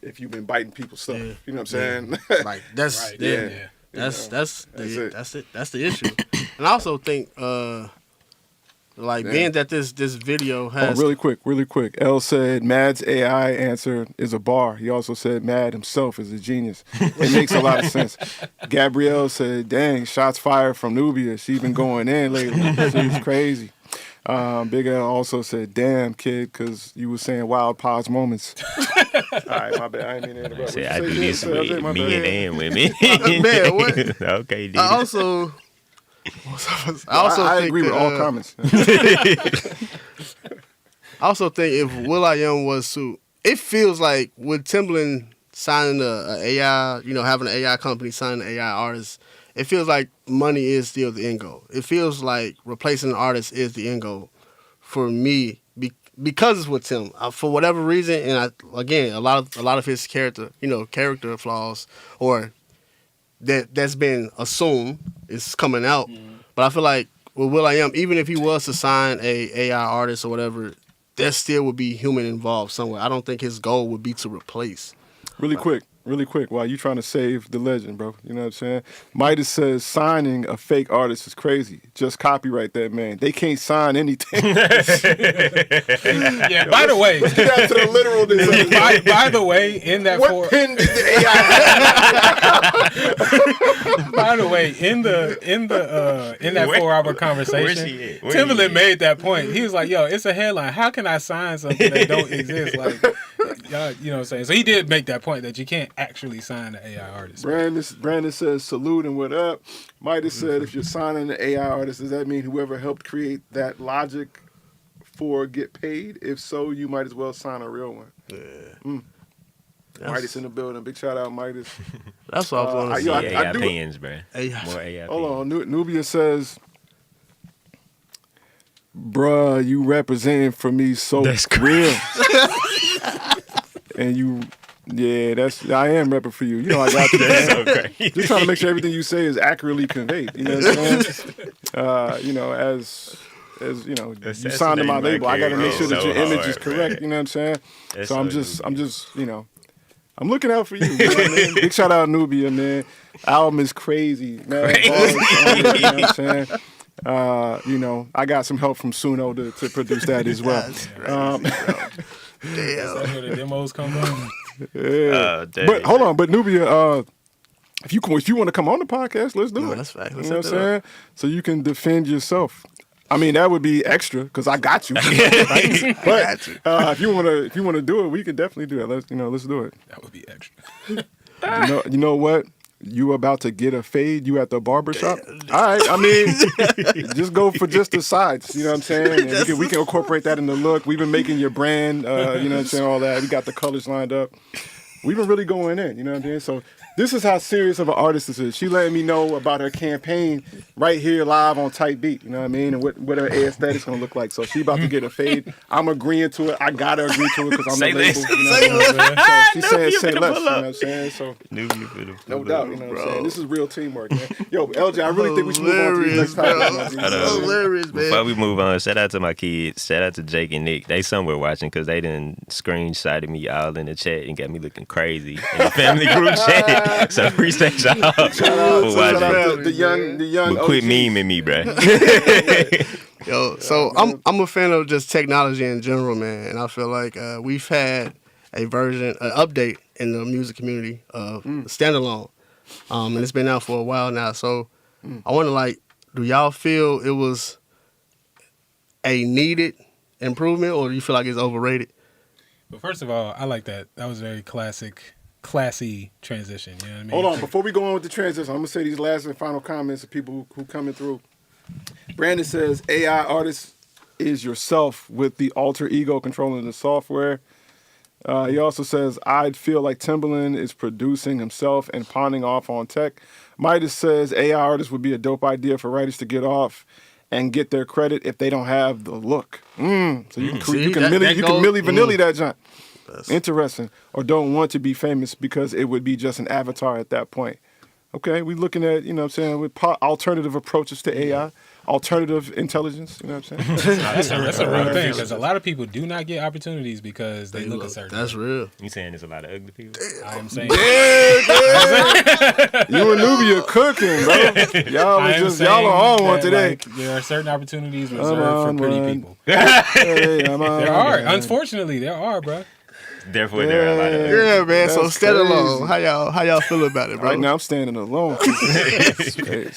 Speaker 4: if you've been biting people's stuff.
Speaker 3: Yeah.
Speaker 4: You know what I'm saying?
Speaker 3: Like that's
Speaker 5: Right.
Speaker 3: yeah.
Speaker 5: Yeah.
Speaker 3: That's
Speaker 4: That's it.
Speaker 3: That's the issue. And I also think being that this video has
Speaker 4: Really quick. L said Mad's AI answer is a bar. He also said Mad himself is a genius. It makes a lot of sense. Gabrielle said, dang, shots fired from Nubia. She been going in lately. She's crazy. Big L also said, damn, kid, because you were saying wild pause moments. All right, my bad. I ain't mean to interrupt.
Speaker 6: Say,
Speaker 4: What'd
Speaker 6: I
Speaker 4: you
Speaker 6: do
Speaker 4: say?
Speaker 6: this
Speaker 4: Say,
Speaker 6: with
Speaker 4: my
Speaker 6: men
Speaker 4: bad.
Speaker 6: and women.
Speaker 3: Man, what?
Speaker 6: Okay, dude.
Speaker 3: I also
Speaker 4: I
Speaker 3: think
Speaker 4: agree
Speaker 3: that,
Speaker 4: with all comments.
Speaker 3: I also think if Will.i.am was sued, it feels like with Timbaland signing a AI, having an AI company signing an AI artist, it feels like money is still the end goal. It feels like replacing an artist is the end goal for me because it's with Tim. For whatever reason, and again, a lot of his character flaws or that's been assumed is coming out. But I feel like with Will.i.am, even if he was to sign a AI artist or whatever, there still would be human involved somewhere. I don't think his goal would be to replace.
Speaker 4: Really quick, while you trying to save the legend, bro. You know what I'm saying? Midas says signing a fake artist is crazy. Just copyright that man. They can't sign anything.
Speaker 5: Yeah. By the way,
Speaker 4: Get out to the literal.
Speaker 5: by the way, in that
Speaker 4: What pen did the AI have?
Speaker 5: by the way, in that
Speaker 6: Where-
Speaker 5: 4-hour
Speaker 6: where's
Speaker 5: conversation,
Speaker 6: he at? Where he
Speaker 5: Timbaland
Speaker 6: at?
Speaker 5: made that point. He was like, "Yo, it's a headline. How can I sign something that don't exist?" Like, y'all, you know what I'm saying? So he did make that point that you can't actually sign an AI artist.
Speaker 4: Brandon says salute and what up. Midas said if you're signing an AI artist, does that mean whoever helped create that logic for get paid? If so, you might as well sign a real one. Midas in the building. Big shout out, Midas.
Speaker 3: That's what I was going to
Speaker 4: yo,
Speaker 3: say.
Speaker 4: I
Speaker 6: AI
Speaker 4: do-
Speaker 6: opinions, bro.
Speaker 3: AI.
Speaker 6: More AI
Speaker 4: Hold
Speaker 6: opinions.
Speaker 4: on. Nubia says, bruh, you representing for me so
Speaker 6: That's
Speaker 4: real. And you, I am repping for you. You know I got you.
Speaker 6: That's
Speaker 4: man.
Speaker 6: so crazy.
Speaker 4: Just trying to make sure everything you say is accurately conveyed. You know what I'm saying? You know, as you know, you signed to my
Speaker 6: Assassinating
Speaker 4: label. I got to make sure that
Speaker 6: so
Speaker 4: your image is
Speaker 6: hard,
Speaker 4: correct.
Speaker 6: man.
Speaker 4: You know what I'm saying?
Speaker 6: That's
Speaker 4: So I'm
Speaker 6: so
Speaker 4: just, you know, I'm looking out for you. You know what I mean? Big shout out Nubia, man. Album is crazy, man.
Speaker 6: Crazy.
Speaker 4: Bars on it, you know what I'm saying? You know, I got some help from Suno to produce that as well.
Speaker 5: That's where the demos come from.
Speaker 4: Yeah.
Speaker 6: Dang.
Speaker 4: But hold on, but Nubia, if you want to come on the podcast, let's do
Speaker 3: No,
Speaker 4: it.
Speaker 3: that's facts.
Speaker 4: You
Speaker 3: Let's
Speaker 4: know what I'm
Speaker 3: set that
Speaker 4: saying? So you can defend yourself. I mean, that would be extra because I got you. But if you wanna do it, we can definitely do it. Let's do it.
Speaker 5: That would be extra.
Speaker 4: You know what? You about to get a fade? You at the barbershop? All right. I mean, just go for just the sides. You know what I'm saying? And we can incorporate that in the look. We've been making your brand. You know what I'm saying? All that. We got the colors lined up. We've been really going in. You know what I'm saying? So this is how serious of an artist this is. She letting me know about her campaign right here live on Tight Beat. You know what I mean? And what her aesthetic's gonna look like. So she about to get a fade. I'm agreeing to it. I gotta agree to it because I'm
Speaker 6: Say
Speaker 4: the label.
Speaker 6: less.
Speaker 4: You know what I'm saying? So she said
Speaker 6: you
Speaker 4: say
Speaker 6: finna
Speaker 4: less.
Speaker 6: pull
Speaker 4: You know
Speaker 6: up.
Speaker 4: what I'm saying? So
Speaker 6: Nubia for the
Speaker 4: no doubt. You know what I'm saying? This is real teamwork, man. Yo, LJ, I really think we should move on to the
Speaker 3: Hilarious,
Speaker 4: next
Speaker 3: bro.
Speaker 4: topic.
Speaker 6: Hold on.
Speaker 3: Hilarious, man.
Speaker 6: Before we move on, shout out to my kids. Shout out to Jake and Nick. They somewhere watching because they didn't screenshotted me all in the chat and got me looking crazy in the family group chat. So appreciate y'all for
Speaker 4: Shout out
Speaker 6: watching.
Speaker 4: the young
Speaker 6: But quit
Speaker 4: OGs.
Speaker 6: memeing me, bro.
Speaker 3: Yo, so I'm a fan of just technology in general, man, and I feel like we've had an update in the music community of Standalone, and it's been out for a while now. So I wonder, do y'all feel it was a needed improvement, or do you feel like it's overrated?
Speaker 5: But first of all, I like that. That was a very classy transition. You know what I mean?
Speaker 4: Hold on, before we go on with the transition, I'm gonna say these last and final comments of people who coming through. Brandon says AI artist is yourself with the alter ego controlling the software. He also says I'd feel like Timbaland is producing himself and pawning off on tech. Midas says AI artists would be a dope idea for writers to get off and get their credit if they don't have the look. So you can Milli Vanilli that junk. Interesting. Or don't want to be famous because it would be just an avatar at that point. Okay, we looking at, you know what I'm saying, with alternative approaches to AI, alternative intelligence, you know what I'm saying?
Speaker 5: That's a real thing because a lot of people do not get opportunities because they look a certain
Speaker 3: That's
Speaker 5: way.
Speaker 3: real.
Speaker 6: You saying there's a lot of ugly people?
Speaker 5: I am saying.
Speaker 4: You and Nubia cooking, bro. Y'all are on one today.
Speaker 5: Like, there are certain opportunities reserved for pretty
Speaker 4: one.
Speaker 5: people.
Speaker 4: Hey, I'm on.
Speaker 5: There are. Unfortunately, there are, bro.
Speaker 6: Therefore, there are a lot of ugly
Speaker 3: Yeah, man. So
Speaker 4: That's
Speaker 3: Standalone,
Speaker 4: crazy.
Speaker 3: how y'all feel about it, bro?
Speaker 4: Right now I'm standing alone. Shit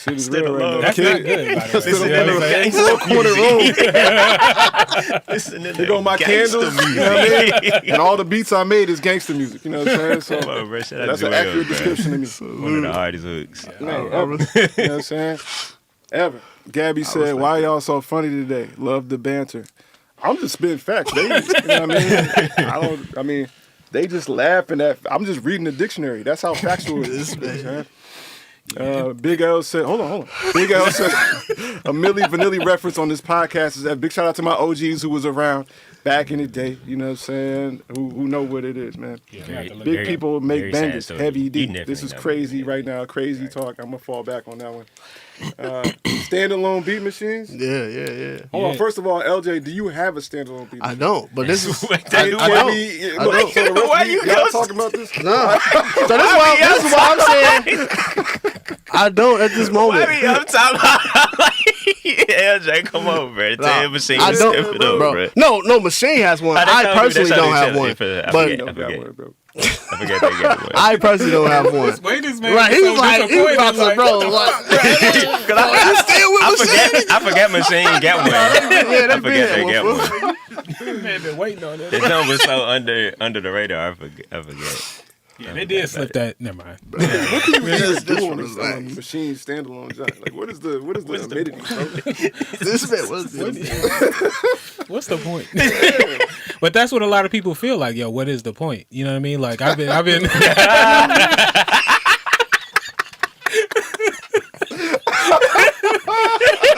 Speaker 4: is real right now.
Speaker 5: That's not good, by the way.
Speaker 4: Still
Speaker 5: You know what I'm saying?
Speaker 4: corner room.
Speaker 6: Listening
Speaker 4: Here go my candles. You know what I mean? And all the beats I made is gangster music. You know what I'm saying? So
Speaker 6: Come on, bro. Shout out
Speaker 4: that's
Speaker 6: to
Speaker 4: an
Speaker 6: Joel,
Speaker 4: accurate
Speaker 6: bro.
Speaker 4: description of me.
Speaker 6: One of the hardest hooks.
Speaker 4: Man, ever. You know what I'm saying? Ever. Gabby said, "Why y'all so funny today? Love the banter." I'm just spitting facts. You know what I mean? They just laughing at. I'm just reading the dictionary. That's how factual it is. Man. Big L said, hold on. Big L said, a Milli Vanilli reference on this podcast is that big shout out to my OGs who was around back in the day. You know what I'm saying? Who know what it is, man. Big people make
Speaker 6: very sad
Speaker 4: bangers.
Speaker 6: story.
Speaker 4: Heavy
Speaker 6: You
Speaker 4: D.
Speaker 6: definitely
Speaker 4: This is
Speaker 6: know
Speaker 4: crazy
Speaker 6: what it
Speaker 4: right now. Crazy talk. I'm gonna fall back on that one. Standalone beat machines.
Speaker 3: Yeah.
Speaker 4: Hold on. First of all, LJ, do you have a standalone beat
Speaker 3: I
Speaker 4: machine?
Speaker 3: don't, but this is
Speaker 6: Wait,
Speaker 3: I
Speaker 6: look,
Speaker 3: don't.
Speaker 4: So the rest
Speaker 6: Why
Speaker 4: of
Speaker 6: you
Speaker 4: y'all
Speaker 6: go-
Speaker 4: talking about this?
Speaker 3: No. So this is why I'm saying I don't at this moment.
Speaker 6: I mean, I'm talking about like, LJ, come on, bro. Tell your machine
Speaker 3: I
Speaker 6: to
Speaker 3: don't,
Speaker 6: step it up, bro.
Speaker 3: No, Machine has one.
Speaker 6: That's
Speaker 3: I
Speaker 6: how
Speaker 3: personally
Speaker 6: they
Speaker 3: don't
Speaker 6: tell
Speaker 3: have
Speaker 6: you
Speaker 3: one,
Speaker 6: I
Speaker 3: but
Speaker 6: forget.
Speaker 4: Don't got one, bro.
Speaker 6: I forget they got one.
Speaker 3: I personally don't have one.
Speaker 5: Wait, this man.
Speaker 3: Right,
Speaker 5: is
Speaker 3: he
Speaker 5: so
Speaker 3: was like, he was about to,
Speaker 5: disappointed,
Speaker 3: bro,
Speaker 5: what the
Speaker 3: like,
Speaker 6: I,
Speaker 3: you still with Machine?
Speaker 6: I forget Machine got one.
Speaker 3: Yeah,
Speaker 6: I forget they got one.
Speaker 5: fuck? Man, been waiting on
Speaker 6: The
Speaker 5: that.
Speaker 6: jump was so under the radar. I forget.
Speaker 5: Yeah, they did slip that. Never mind.
Speaker 4: What can you even
Speaker 3: This
Speaker 4: do on
Speaker 3: was
Speaker 4: this
Speaker 3: like-
Speaker 4: machine standalone joint? Like, what is the humidity, bro?
Speaker 3: This man was
Speaker 5: What's the point? But that's what a lot of people feel like. Yo, what is the point? You know what I mean? Like I've been.
Speaker 3: That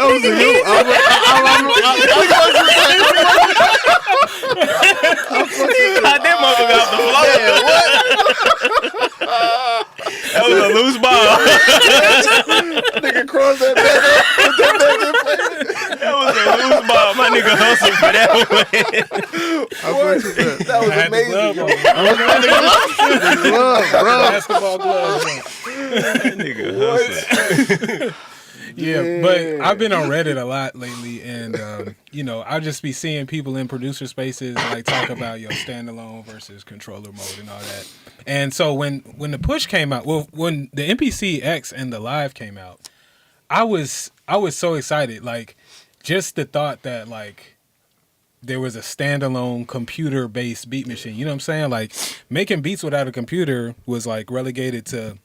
Speaker 3: was a you.
Speaker 6: Got that motherfucker off the floor. That was a loose ball.
Speaker 4: Nigga crossed that back up. Put that back in place.
Speaker 6: That was a loose ball. My nigga hustled for that one.
Speaker 4: That was amazing.
Speaker 3: Love, bro.
Speaker 5: Basketball gloves.
Speaker 6: Nigga hustled.
Speaker 5: Yeah, but I've been on Reddit a lot lately, and I'll just be seeing people in producer spaces like talk about standalone versus controller mode and all that. And so when the push came out, when the MPC X and the Live came out, I was so excited. Like just the thought that like there was a standalone computer-based beat machine. You know what I'm saying? Like making beats without a computer was like relegated to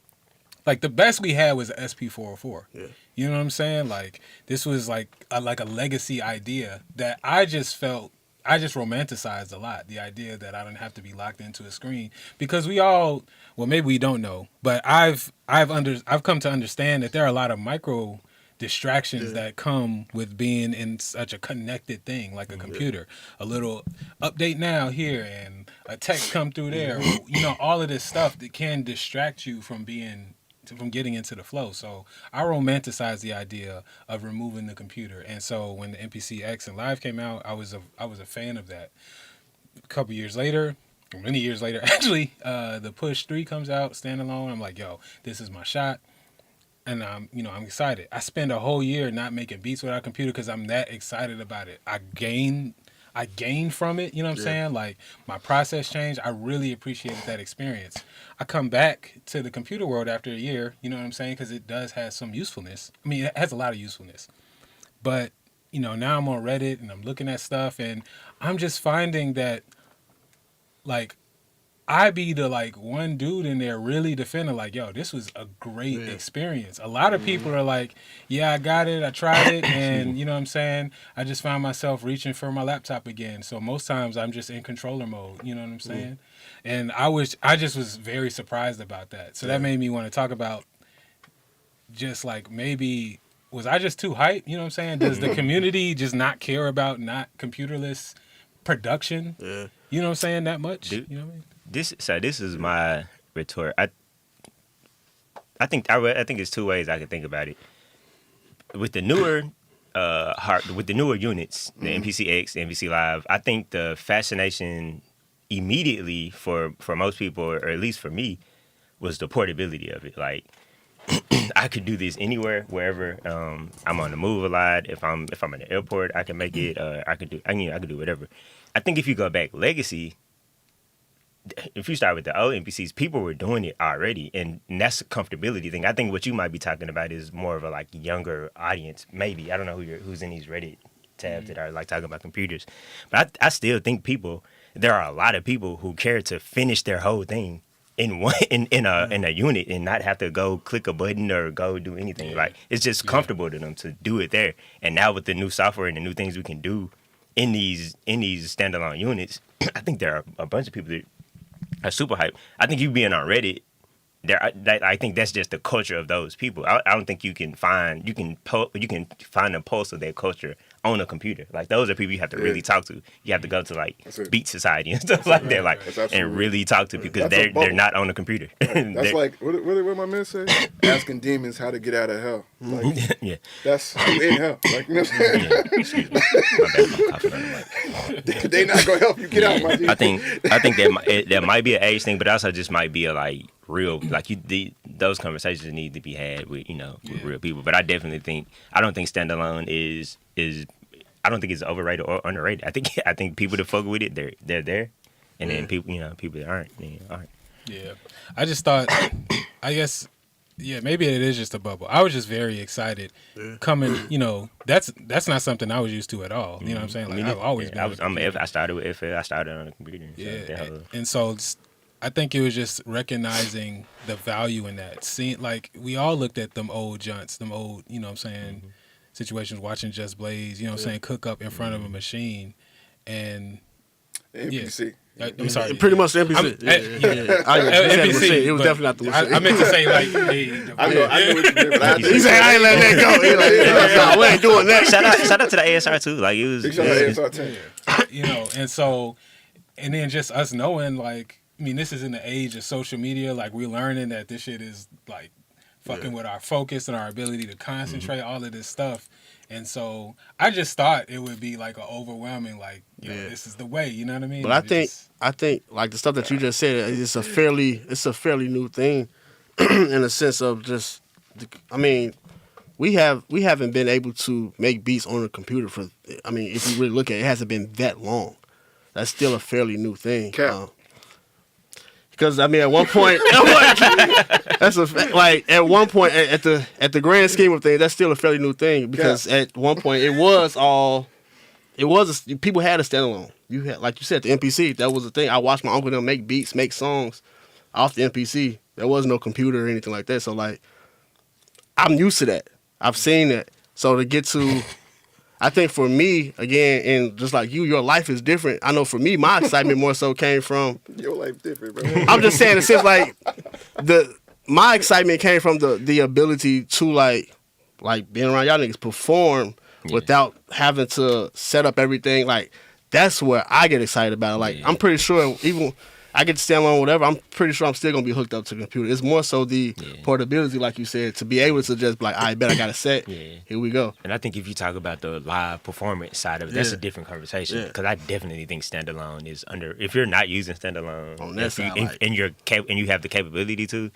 Speaker 5: like the best we had was SP404. Yeah. You know what I'm saying? Like this was like a legacy idea that I just romanticized a lot. The idea that I don't have to be locked into a screen because we all, well, maybe we don't know, but I've come to understand that there are a lot of micro distractions that come with being in such a connected thing like a computer. A little update now here and a text come through there. All of this stuff that can distract you from getting into the flow. So I romanticize the idea of removing the computer. And so when the MPC X and Live came out, I was a fan of that. A couple years later, or many years later actually, the Push 3 comes out standalone. I'm like, yo, this is my shot. And I'm excited. I spend a whole year not making beats without a computer because I'm that excited about it. I gain from it, you know what I'm saying? Like my process changed. I really appreciated that experience. I come back to the computer world after a year, you know what I'm saying? Because it does have some usefulness. I mean, it has a lot of usefulness. But, now I'm on Reddit and I'm looking at stuff and I'm just finding that, like, I be the, like, one dude in there really defending, like, yo, this was a great experience. A lot of people are like, yeah, I got it, I tried it, and, you know what I'm saying? I just found myself reaching for my laptop again. So most times I'm just in controller mode, you know what I'm saying? And I just was very surprised about that. So that made me want to talk about just, like, maybe, was I just too hype? You know what I'm saying? Does the community just not care about not computerless production? Yeah. You know what I'm saying? That much? You know what I mean?
Speaker 6: This is my retort. I think it's two ways I can think about it. With the newer units, the MPC-X, the MPC Live, I think the fascination immediately for most people, or at least for me, was the portability of it. Like I could do this anywhere, wherever. I'm on the move a lot. If I'm in the airport, I can make it. I could do whatever. I think if you go back legacy, if you start with the old NPCs, people were doing it already, and that's a comfortability thing. I think what you might be talking about is more of a like younger audience. Maybe I don't know who's in these Reddit tabs that are like talking about computers, but I still think there are a lot of people who care to finish their whole thing in a unit and not have to go click a button or go do anything. Yeah. Like it's just comfortable to them to do it there. And now with the new software and the new things we can do in these standalone units, I think there are a bunch of people that are super hype. I think you being on Reddit, I think that's just the culture of those people. I don't think you can find a pulse of their culture on a computer. Like those are people you have to really talk to. You have to go to like Beat Society and stuff like that, like and really talk to because they're not on a computer.
Speaker 4: That's like what my man say? Asking demons how to get out of hell. Like,
Speaker 6: yeah,
Speaker 4: that's in hell. Like you know what I'm saying?
Speaker 6: Yeah. Excuse me, my bad, I'm coughing on the mic.
Speaker 4: They not gonna help you get out, my dude.
Speaker 6: I think that might be an age thing, but also just might be a like real like those conversations need to be had with with real people. But I definitely think I don't think standalone is I don't think it's overrated or underrated. I think people that fuck with it they're there, and then people that aren't aren't.
Speaker 5: Yeah, I just thought I guess. Yeah, maybe it is just a bubble. I was just very excited coming. That's not something I was used to at all. You know what I'm saying? Like I've always been.
Speaker 6: I started with FL. I started on a computer.
Speaker 5: And so I think it was just recognizing the value in that. Seeing like we all looked at them old junts, them old. You know what I'm saying? Situations watching Just Blaze. You know what I'm saying? Cook up in front of a machine, and
Speaker 4: NPC.
Speaker 5: I'm sorry.
Speaker 3: Pretty much the NPC.
Speaker 5: NPC.
Speaker 3: It was
Speaker 5: but
Speaker 3: definitely not the machine.
Speaker 5: I meant to say like,
Speaker 4: I know what you did, but I
Speaker 3: He said, I ain't letting that go. He like, nah, we ain't doing that.
Speaker 6: Shout out to the ASR too. Like it was.
Speaker 4: Big shout out to ASR 10.
Speaker 5: you know, and so, and then just us knowing, like, I mean, this is in the age of social media. Like, we're learning that this shit is like fucking with our focus and our ability to concentrate, all of this stuff. And so I just thought it would be like an overwhelming, like, you know, this is the way, you know what I mean?
Speaker 3: But I think like the stuff that you just said, it's a fairly new thing in the sense of just, I mean, we haven't been able to make beats on a computer for, I mean, if you really look at it, it hasn't been that long. That's still a fairly new thing. Because I mean, at one point, that's like at one point at the grand scheme of things, that's still a fairly new thing. Because at one point, people had a standalone. You had, like you said, the MPC. That was the thing. I watched my uncle them make beats, make songs off the MPC. There was no computer or anything like that. So like, I'm used to that. I've seen that. So to get to, I think for me, again, and just like you, your life is different. I know for me, my excitement more so came from
Speaker 4: Your life different, bro.
Speaker 3: I'm just saying, it seems like my excitement came from the ability to like being around y'all niggas perform without having to set up everything. Like that's where I get excited about it. Like I'm pretty sure even I get to stand alone, whatever. I'm pretty sure I'm still gonna be hooked up to the computer. It's more so the portability, like you said, to be able to just be like, I bet I got a set. Here we go.
Speaker 6: And I think if you talk about the live performance side of it, that's a different conversation. Because I definitely think standalone is under. If you're not using standalone,
Speaker 3: On that side,
Speaker 6: and you have the capability to,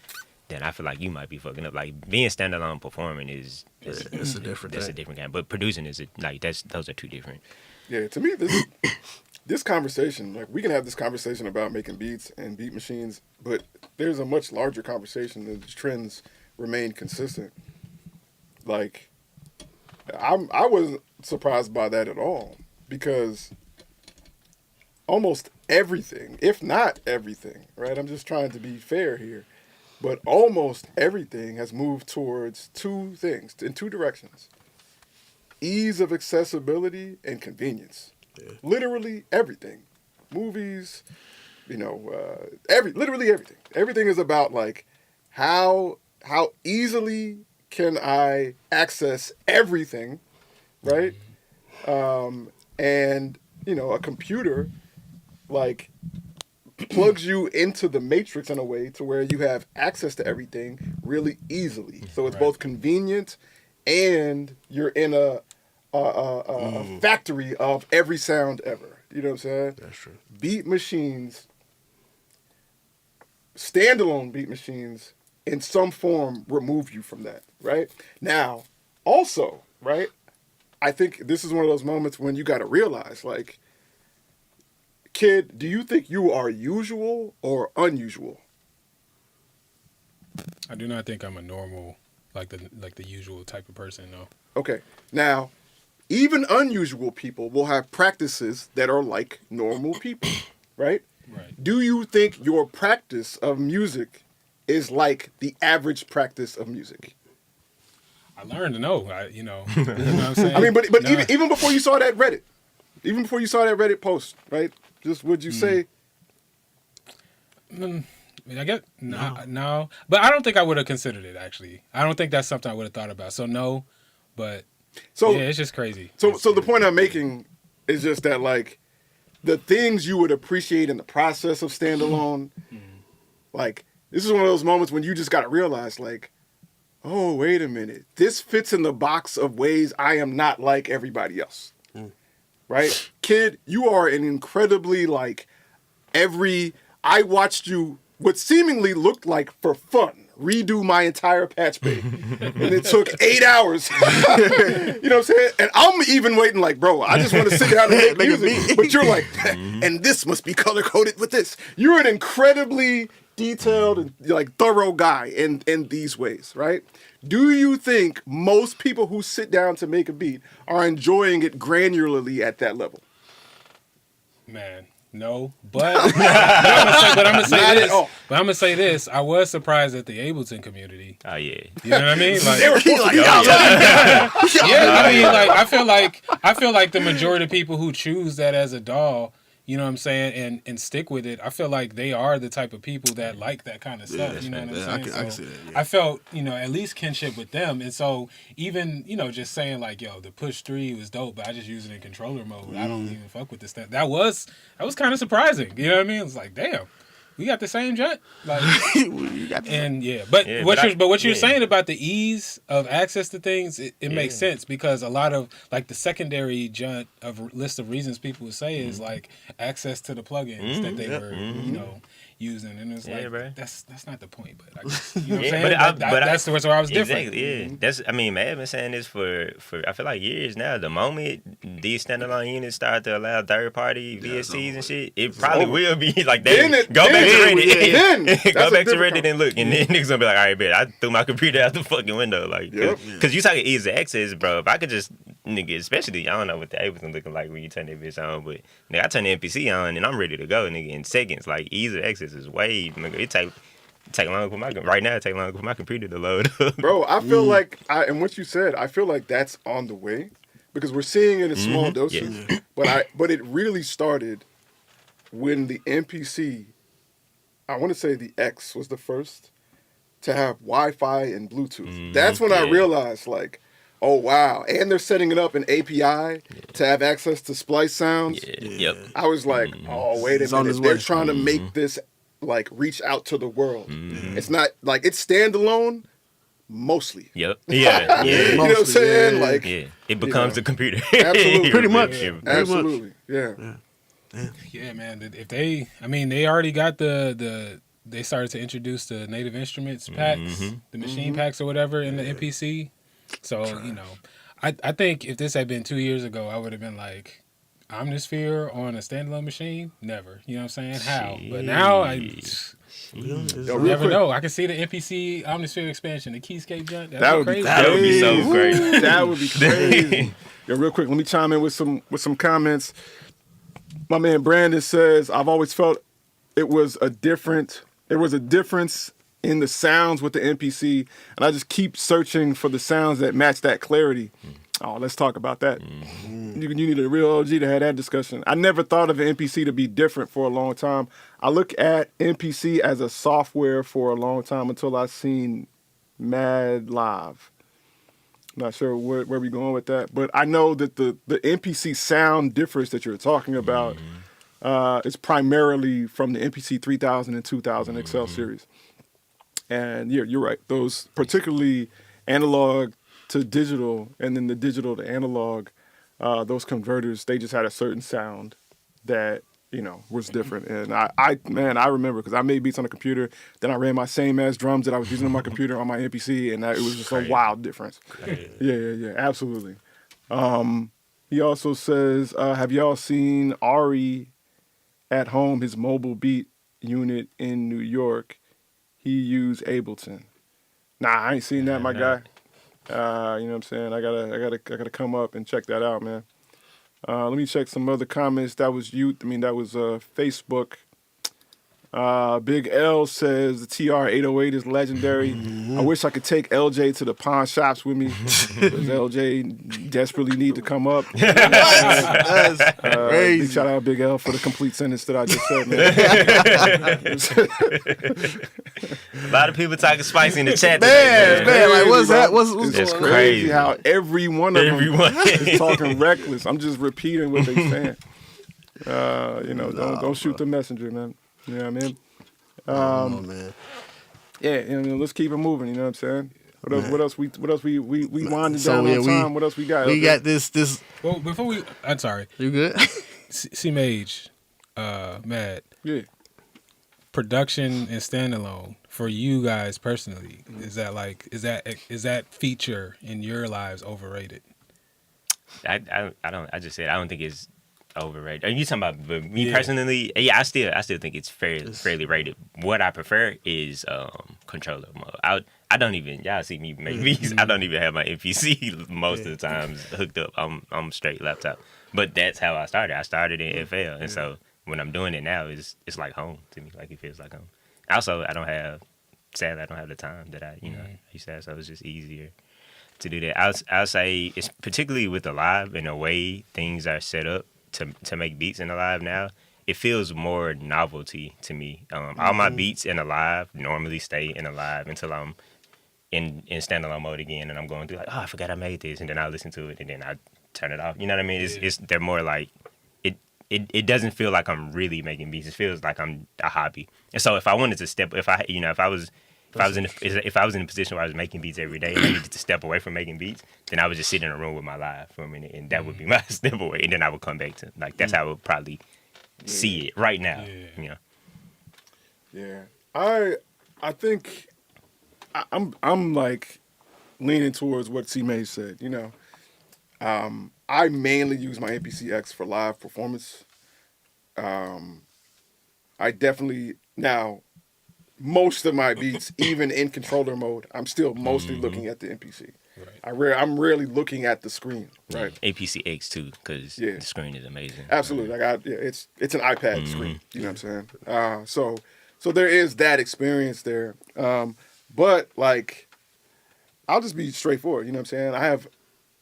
Speaker 6: then I feel like you might be fucking up. Like being standalone performing is
Speaker 3: it's a different
Speaker 6: that's
Speaker 3: thing.
Speaker 6: a different game. But producing is like those are two different.
Speaker 4: Yeah, to me, this conversation, like we can have this conversation about making beats and beat machines, but there's a much larger conversation that the trends remain consistent. Like, I wasn't surprised by that at all because almost everything, if not everything, right? I'm just trying to be fair here, but almost everything has moved towards two things, in two directions: ease of accessibility and convenience. Literally everything, movies, literally everything. Everything is about like how easily can I access everything, right? And a computer like plugs you into the matrix in a way to where you have access to everything really easily. So it's both convenient and you're in a factory of every sound ever. You know what I'm saying?
Speaker 3: That's true.
Speaker 4: Beat machines, standalone beat machines, in some form remove you from that, right? Now, also, right, I think this is one of those moments when you got to realize, like, kid, do you think you are usual or unusual?
Speaker 5: I do not think I'm a normal, like the usual type of person, no.
Speaker 4: Okay. Now, even unusual people will have practices that are like normal people, right?
Speaker 5: Right.
Speaker 4: Do you think your practice of music is like the average practice of music?
Speaker 5: I learned to know, you know what I'm saying?
Speaker 4: I mean, but even before you saw that Reddit post, right? Just would you say?
Speaker 5: I mean, I get no, but I don't think I would have considered it. Actually, I don't think that's something I would have thought about. So no, but yeah, it's just crazy.
Speaker 4: So the point I'm making is just that like the things you would appreciate in the process of standalone, like this is one of those moments when you just got to realize like, oh wait a minute, this fits in the box of ways I am not like everybody else. Right? Kid, you are an incredibly like I watched you what seemingly looked like for fun redo my entire patch bay. And it took 8 hours. You know what I'm saying? And I'm even waiting like, bro, I just want to sit down and make music. But you're like, and this must be color coded with this. You're an incredibly detailed and like thorough guy in these ways, right? Do you think most people who sit down to make a beat are enjoying it granularly at that level?
Speaker 5: Man, no. But I'm gonna say this. I was surprised at the Ableton community.
Speaker 6: Oh yeah.
Speaker 5: You know what I mean? Like,
Speaker 4: They were like,
Speaker 5: yeah, I mean, like I feel like the majority of people who choose that as a DAW, You know what I'm saying? And stick with it. I feel like they are the type of people that like that kind of stuff. You know what I'm saying?
Speaker 3: I can see that. Yeah.
Speaker 5: I felt, at least kinship with them. And so even, just saying like, yo, the push 3 was dope, but I just use it in controller mode. I don't even fuck with this stuff. That was kind of surprising. You know what I mean? It's like, damn. We got the same junk, like, but what you're saying about the ease of access to things, it makes sense because a lot of like the secondary junk of list of reasons people would say is like access to the plugins that they were, using, and it's like
Speaker 6: bro.
Speaker 5: that's not the point, but I guess, you know what I'm saying? That's where I was different.
Speaker 6: Exactly, that's Mad been saying this for I feel like years now. The moment these standalone units start to allow third party VSCs and shit, it probably will be like that. Go back to Reddit. Go back to Reddit and look, and then niggas gonna be like, all right, bet I threw my computer out the fucking window, like, because you talking easy access, bro. If I could just especially I don't know what the Ableton looking like when you turn that bitch on, but nigga, I turn the MPC on and I'm ready to go, nigga, in seconds. Like easy access is way, nigga, it take longer for my computer to load up.
Speaker 4: Bro, I feel like and what you said, I feel like that's on the way because we're seeing it in small doses. Yeah. But it really started when the MPC, I want to say the X was the first to have Wi-Fi and Bluetooth. That's when I realized like, oh wow! And they're setting it up an API to have access to splice sounds.
Speaker 6: Yep.
Speaker 4: I was like, oh wait a minute, they're trying to make this like reach out to the world. It's not like it's standalone, mostly.
Speaker 6: Yep. Yeah.
Speaker 4: You know what I'm saying? Like,
Speaker 6: it becomes a computer.
Speaker 4: Absolutely,
Speaker 3: pretty much.
Speaker 4: Absolutely, yeah.
Speaker 5: Yeah, man. If they already got they started to introduce the native instruments packs, the machine packs or whatever in the MPC. So, I think if this had been 2 years ago, I would have been like, Omnisphere on a standalone machine? Never. You know what I'm saying? How? But now, you never know. I can see the MPC Omnisphere expansion, the Keyscape junk.
Speaker 4: That would be crazy.
Speaker 6: That would be so crazy.
Speaker 4: That would be crazy. Yo, real quick, let me chime in with some comments. My man Brandon says, I've always felt there was a difference in the sounds with the MPC, and I just keep searching for the sounds that match that clarity. Oh, let's talk about that. You need a real OG to have that discussion. I never thought of an MPC to be different for a long time. I look at MPC as a software for a long time until I seen Mad Live. Not sure where we're going with that, but I know that the MPC sound difference that you're talking about is primarily from the MPC 3000 and 2000 XL series. And you're right. Those particularly analog to digital and then the digital to analog, those converters, they just had a certain sound that, was different. And I remember because I made beats on the computer. Then I ran my same ass drums that I was using on my computer on my MPC, and it was just a wild difference. Yeah, absolutely. He also says, have y'all seen Ari at home, his mobile beat unit in New York? He used Ableton. Nah, I ain't seen that, my guy. You know what I'm saying? I gotta come up and check that out, man. Let me check some other comments. That was Facebook. Big L says the TR-808 is legendary. I wish I could take LJ to the pawn shops with me. Because LJ desperately need to come up.
Speaker 3: That's crazy.
Speaker 4: Big shout out Big L for the complete sentence that I just said, man.
Speaker 6: A lot of people talking spicy in the chat
Speaker 3: Man,
Speaker 6: today, man.
Speaker 3: like what's that? What's
Speaker 6: It's
Speaker 3: going on?
Speaker 6: crazy.
Speaker 4: How every one of them is talking reckless. I'm just repeating what they saying. Don't shoot the messenger, man. You know what I mean?
Speaker 3: Man.
Speaker 4: Yeah, let's keep it moving. You know what I'm saying? What else? We winding
Speaker 3: So,
Speaker 4: down
Speaker 3: yeah,
Speaker 4: on time. What else we got?
Speaker 3: We got this.
Speaker 5: Well, before I'm sorry.
Speaker 3: You good?
Speaker 5: C-Mage, Mad.
Speaker 4: Yeah.
Speaker 5: Production and standalone for you guys personally, is that feature in your lives overrated?
Speaker 6: I don't think it's overrated. Are you talking about me personally? Yeah, I still think it's fairly rated. What I prefer is controller mode. I don't even, y'all see me make beats. I don't even have my MPC most of the times hooked up. I'm straight laptop. But that's how I started. I started in FL, and so when I'm doing it now, it's like home to me. Like it feels like home. Also, sadly, I don't have the time that I used to have, so it's just easier to do that. I'll say it's particularly with the live and the way things are set up to make beats in the live now. it feels more novelty to me. All my beats in a live normally stay in a live until I'm in standalone mode again, and I'm going through like, oh, I forgot I made this, and then I listen to it, and then I turn it off. You know what I mean? It's they're more like it doesn't feel like I'm really making beats. It feels like I'm a hobby. And so if I wanted to step, if I was in a position where I was making beats every day and I needed to step away from making beats, then I would just sit in a room with my live for a minute, and that would be my step away, and then I would come back to like that's how I would probably see it right now. You know?
Speaker 4: Yeah, I think I'm like leaning towards what C May said. You know, I mainly use my MPC X for live performance. I definitely now most of my beats, even in controller mode, I'm still mostly looking at the MPC. Right. I'm rarely looking at the screen. Right.
Speaker 6: APC X too, because the screen is amazing.
Speaker 4: Absolutely. It's an iPad screen. You know what I'm saying? So there is that experience there. But like, I'll just be straightforward. You know what I'm saying? I have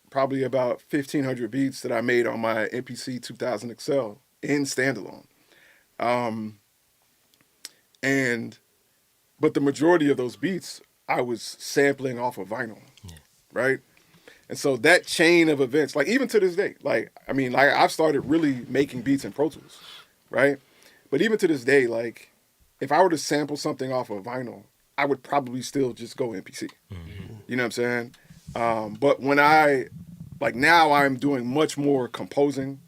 Speaker 4: probably about 1,500 beats that I made on my MPC 2000 XL in standalone. But the majority of those beats I was sampling off of vinyl, right? And so that chain of events, like even to this day, like I've started really making beats in Pro Tools, right? But even to this day, like if I were to sample something off of vinyl, I would probably still just go MPC. You know what I'm saying? But when now I'm doing much more composing.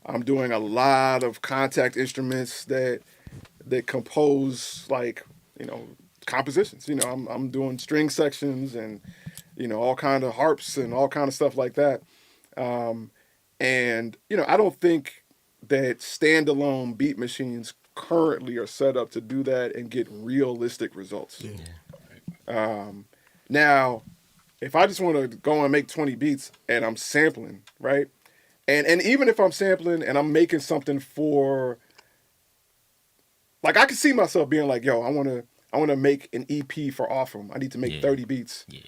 Speaker 4: I'm doing a lot of contact instruments that compose like, compositions. I'm doing string sections and, all kind of harps and all kind of stuff like that. And, I don't think that standalone beat machines currently are set up to do that and get realistic results. Now, if I just want to go and make 20 beats and I'm sampling, right? And even if I'm sampling and I'm making something for, like I can see myself being like, yo, I want to make an EP for Offram. I need to make 30 beats. Yeah.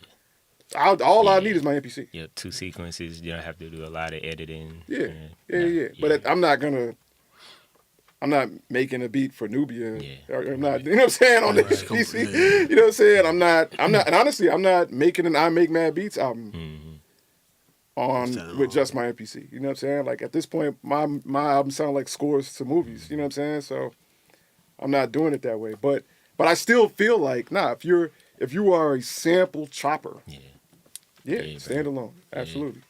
Speaker 4: All I need is my MPC.
Speaker 6: Yeah, 2 sequences. You don't have to do a lot of editing.
Speaker 4: Yeah. But I'm not making a beat for Nubia. Or I'm not, you know what I'm saying, on the PC. You know what I'm saying? I'm not, and honestly, I'm not making an I Make Mad Beats album with just my MPC. You know what I'm saying? Like at this point, my album sound like scores to movies. You know what I'm saying? So I'm not doing it that way. But I still feel like, if you are a sample chopper, standalone, absolutely.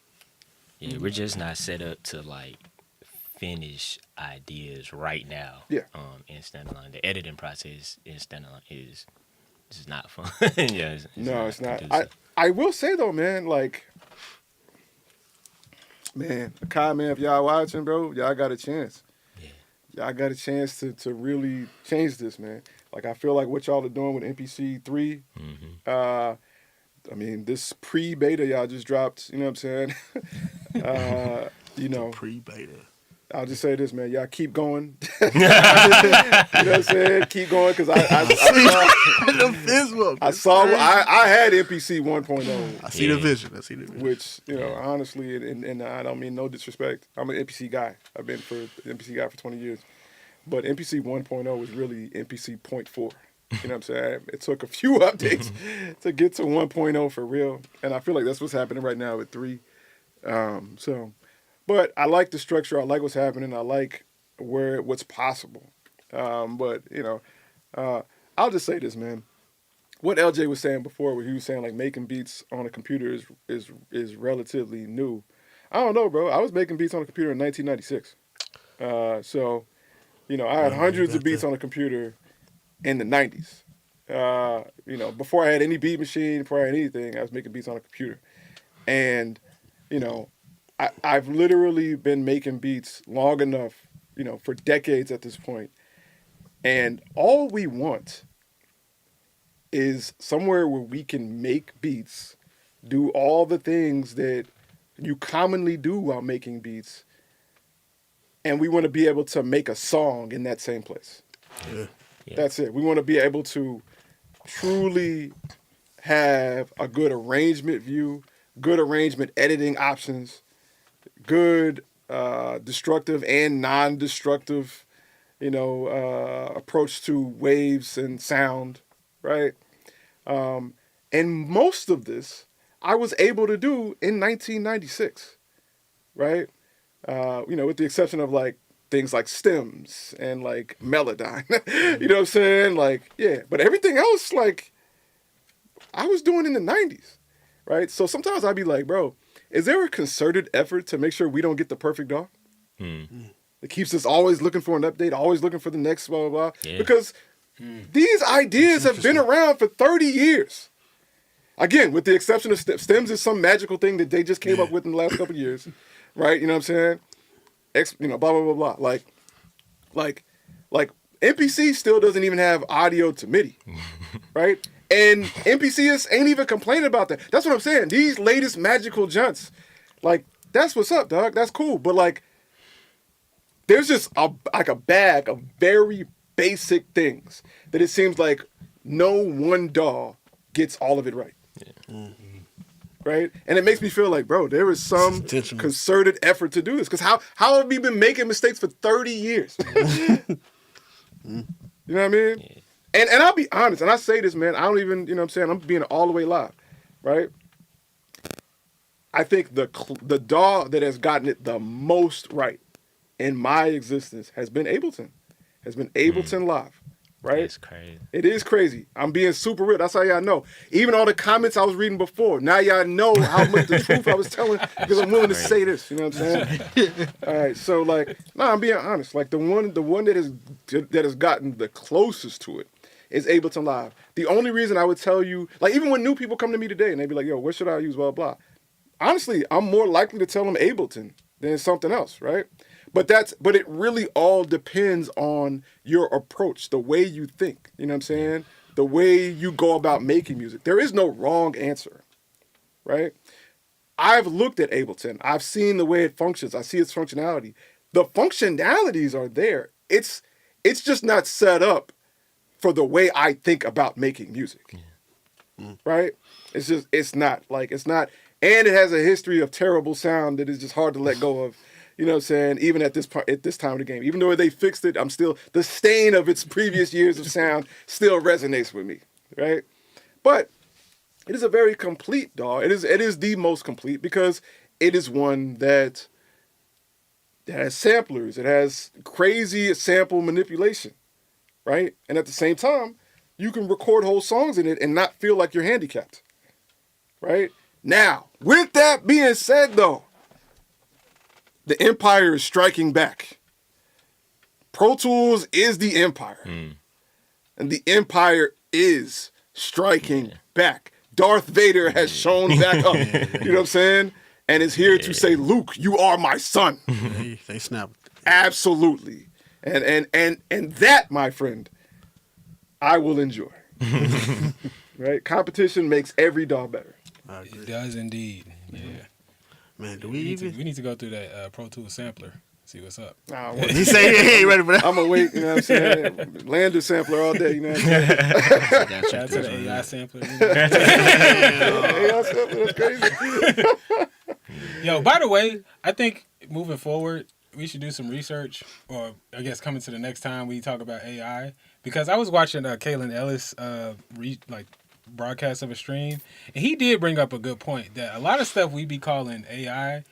Speaker 6: Yeah, we're just not set up to like finish ideas right now. In standalone, the editing process in standalone is not fun. It's
Speaker 4: not. I will say though, man, like, Kai, man, if y'all watching, bro, y'all got a chance. Y'all got a chance to really change this, man. Like, I feel like what y'all are doing with MPC 3, this pre-beta y'all just dropped, you know what I'm saying?
Speaker 3: Pre-beta.
Speaker 4: I'll just say this, man. Y'all keep going. You know what I'm saying? Keep going, because I saw, I had MPC 1.0.
Speaker 3: I see the vision.
Speaker 4: Which, honestly, and I don't mean no disrespect. I'm an MPC guy. I've been for MPC guy for 20 years. But MPC 1.0 was really MPC 0.4. You know what I'm saying? It took a few updates to get to 1.0 for real. And I feel like that's what's happening right now with 3. But I like the structure. I like what's happening. I like what's possible. But I'll just say this, man. What LJ was saying before, where he was saying like making beats on a computer is relatively new. I don't know, bro. I was making beats on a computer in 1996. I had hundreds of beats on a computer in the 90s. Before I had any beat machine, before I had anything, I was making beats on a computer. And, I've literally been making beats long enough, for decades at this point. And all we want is somewhere where we can make beats, do all the things that you commonly do while making beats, and we want to be able to make a song in that same place. Yeah. That's it. We want to be able to truly have a good arrangement view, good arrangement editing options, good destructive and non-destructive approach to waves and sound, right? And most of this I was able to do in 1996, right? With the exception of like things like stems and like Melodyne, you know what I'm saying? Like, yeah, but everything else, like, I was doing in the 90s, right? So sometimes I'd be like, bro, is there a concerted effort to make sure we don't get the perfect dog? It keeps us always looking for an update, always looking for the next blah, blah, blah. Yeah. Because these ideas have been around for 30 years. Again, with the exception of stems is some magical thing that they just came up with in the last couple of years, right? You know what I'm saying? Blah, blah, blah, blah. Like MPC still doesn't even have audio to MIDI, right? And MPCs ain't even complaining about that. That's what I'm saying. These latest magical junts, like, that's what's up, dog. That's cool. But, like, there's just a bag of very basic things that it seems like no one DAW gets all of it right. Yeah. Right? And it makes me feel like, bro, there is some concerted effort to do this. Because how have we been making mistakes for 30 years? You know what I mean? Yeah. And I'll be honest, and I say this, man, I don't even, you know what I'm saying, I'm being all the way live, right? I think the DAW that has gotten it the most right in my existence has been Ableton. Live, right?
Speaker 6: It's crazy.
Speaker 4: It is crazy. I'm being super real. That's how y'all know. Even all the comments I was reading before, now y'all know how much the truth I was telling because I'm willing to say this. You know what I'm saying? All right. So like, I'm being honest. Like the one that has gotten the closest to it is Ableton Live. The only reason I would tell you, like even when new people come to me today and they be like, yo, what should I use? Blah, blah. Honestly, I'm more likely to tell them Ableton than something else, right? But it really all depends on your approach, the way you think, you know what I'm saying? The way you go about making music. There is no wrong answer, right? I've looked at Ableton. I've seen the way it functions. I see its functionality. The functionalities are there. It's just not set up for the way I think about making music, right? It's not. And it has a history of terrible sound that is just hard to let go of. You know what I'm saying? Even at this time of the game. Even though they fixed it, the stain of its previous years of sound still resonates with me, right? But it is a very complete DAW. It is the most complete because it is one that has samplers. It has crazy sample manipulation, right? And at the same time, you can record whole songs in it and not feel like you're handicapped, right? Now, with that being said, though, the Empire is striking back. Pro Tools is the Empire. And the Empire is striking back. Darth Vader has shown back up. You know what I'm saying? And is here to say, Luke, you are my son.
Speaker 3: They snapped.
Speaker 4: Absolutely. And that, my friend, I will enjoy. Right? Competition makes every DAW better.
Speaker 5: It does indeed. Yeah.
Speaker 3: Man,
Speaker 5: we need to go through that Pro Tools sampler. See what's up.
Speaker 3: He said he ain't ready for that.
Speaker 4: I'm going to wait, you know what I'm saying? Lander sampler all day, you know what I'm saying?
Speaker 5: Shout out to the AI sampler.
Speaker 4: AI sampler, that's crazy.
Speaker 5: Yo, by the way, I think moving forward, we should do some research, or I guess coming to the next time we talk about AI, because I was watching Kalen Ellis broadcast of a stream, and he did bring up a good point that a lot of stuff we be calling AI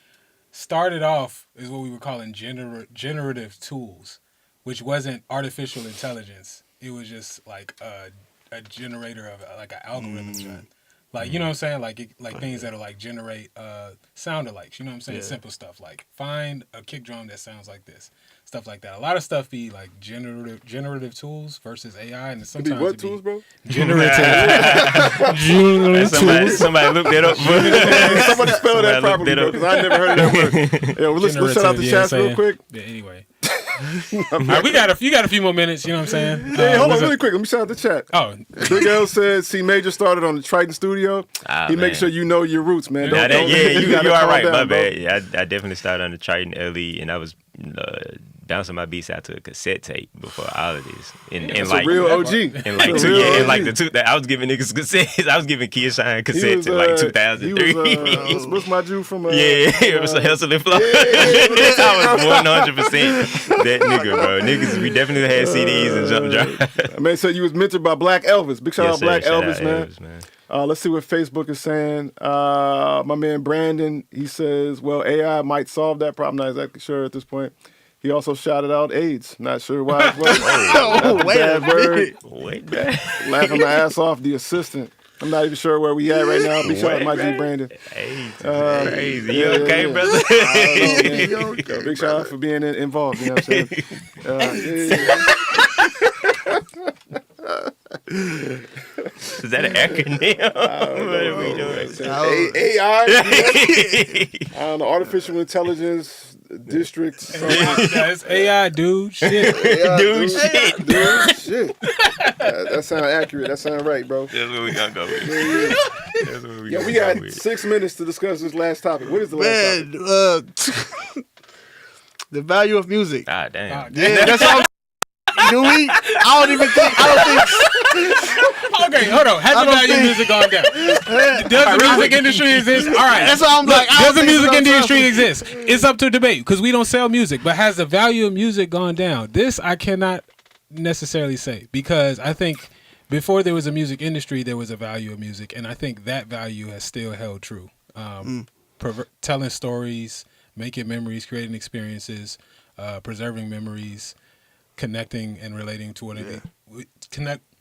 Speaker 5: started off as what we were calling generative tools, which wasn't artificial intelligence. It was just like a generator of like an algorithm. Like, you know what I'm saying? Like things that are like generate sound alikes. You know what I'm saying? Yeah. Simple stuff like find a kick drum that sounds like this. Stuff like that. A lot of stuff be like generative tools versus AI, and sometimes
Speaker 4: what tools, bro?
Speaker 5: Generative
Speaker 6: tools. Somebody look that up.
Speaker 4: Somebody spell that properly, bro, because I never heard of that word. Yeah, well, let's shout out the chat real quick.
Speaker 5: Yeah, anyway. All right, you got a few more minutes, you know what I'm saying?
Speaker 4: Hey, hold on really quick. Let me shout out the chat.
Speaker 5: Oh.
Speaker 4: Big L said C Major started on the Triton Studio. He makes sure you know your roots, man.
Speaker 6: You are right. My bad. Yeah, I definitely started on the Triton LE, and I was bouncing my beats out to a cassette tape before all of this. And
Speaker 4: It's
Speaker 6: like
Speaker 4: a real OG.
Speaker 6: and like
Speaker 4: It's a
Speaker 6: two,
Speaker 4: real
Speaker 6: yeah, and like
Speaker 4: OG.
Speaker 6: the two, I was giving niggas cassettes. I was giving Kid Shine
Speaker 4: He
Speaker 6: cassettes
Speaker 4: was,
Speaker 6: in like
Speaker 4: he
Speaker 6: 2003.
Speaker 4: was, what's my Jew from?
Speaker 6: Yeah, it was a hustle and flow. I was 100% that nigga, bro. Niggas, we definitely had CDs and jump drive.
Speaker 4: Man said you was mentored by Black Elvis. Big shout out Black
Speaker 6: Shout
Speaker 4: Elvis,
Speaker 6: out
Speaker 4: man.
Speaker 6: Elvis, man.
Speaker 4: Let's see what Facebook is saying. My man Brandon, he says, well, AI might solve that problem. Not exactly sure at this point. He also shouted out AIDS. Not sure why as well.
Speaker 3: Oh, wait a
Speaker 4: Bad word.
Speaker 3: minute.
Speaker 6: Wait,
Speaker 4: Laughing my ass off. The assistant. I'm not even sure where we at right now. Big shout out to my G
Speaker 6: Wait,
Speaker 4: Brandon.
Speaker 6: hey, crazy. You
Speaker 4: yeah,
Speaker 6: okay,
Speaker 4: yeah.
Speaker 6: brother?
Speaker 4: I don't know, man. Big shout out for being involved. You know what I'm saying?
Speaker 6: Is that an acronym? What are we doing?
Speaker 4: AI. I don't know. Artificial intelligence district.
Speaker 5: That's AI, dude. Shit.
Speaker 4: AI,
Speaker 6: Dude, shit.
Speaker 4: Dude, shit. That sounds accurate. That sounds right, bro.
Speaker 6: That's what we gonna go with. That's what we
Speaker 4: Yeah,
Speaker 6: gonna
Speaker 4: we
Speaker 6: go
Speaker 4: got
Speaker 6: with.
Speaker 4: 6 minutes to discuss this last topic. What is the last topic?
Speaker 3: Man, the value of music.
Speaker 6: God damn.
Speaker 3: Yeah, that's all. Do we? I don't think.
Speaker 5: Okay, hold on. Has the value of music gone down? Does the music industry exist? All right.
Speaker 3: That's all I'm
Speaker 5: Look,
Speaker 3: like. I
Speaker 5: does
Speaker 3: don't
Speaker 5: the
Speaker 3: think
Speaker 5: music
Speaker 3: so.
Speaker 5: industry exist? It's up to debate because we don't sell music. But has the value of music gone down? This I cannot necessarily say because I think before there was a music industry, there was a value of music, and I think that value has still held true. Telling stories, making memories, creating experiences, preserving memories, connecting and relating to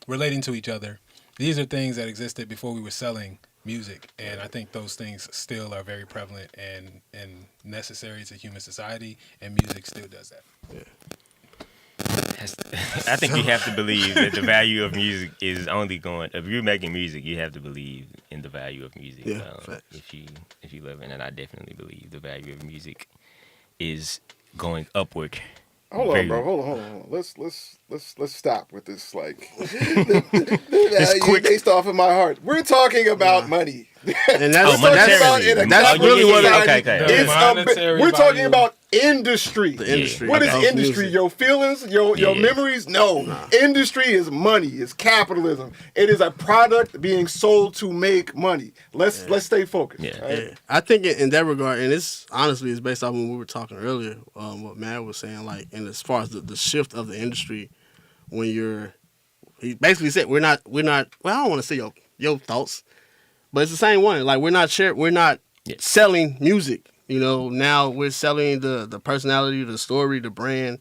Speaker 5: relating to each other. These are things that existed before we were selling music, and I think those things still are very prevalent and necessary to human society, and music still does that.
Speaker 6: I think you have to believe that the value of music is only going. If you're making music, you have to believe in the value of music.
Speaker 3: Yeah, facts.
Speaker 6: If you live in, and I definitely believe the value of music is going upward.
Speaker 4: Hold on, bro. Hold on. Let's stop with this. Like, it's
Speaker 6: quick.
Speaker 4: based off of my heart. We're talking about money.
Speaker 3: And that's,
Speaker 6: monetarily.
Speaker 3: that's really what it is.
Speaker 6: Okay.
Speaker 4: It's
Speaker 5: Monetary
Speaker 4: we're talking
Speaker 5: value.
Speaker 4: about industry.
Speaker 3: The industry.
Speaker 4: What is
Speaker 3: of
Speaker 4: industry?
Speaker 3: music.
Speaker 4: Your feelings, your
Speaker 6: Yeah.
Speaker 4: memories? No. Industry is money. It's capitalism. It is a product being sold to make money. Let's stay focused.
Speaker 6: Yeah.
Speaker 4: right?
Speaker 3: Yeah. I think in that regard, and it's honestly it's based off when we were talking earlier, what Matt was saying, like, and as far as the shift of the industry, when he basically said we're not. Well, I don't want to say your thoughts, but it's the same one. Like we're not selling music. You know, now we're selling the personality, the story, the brand.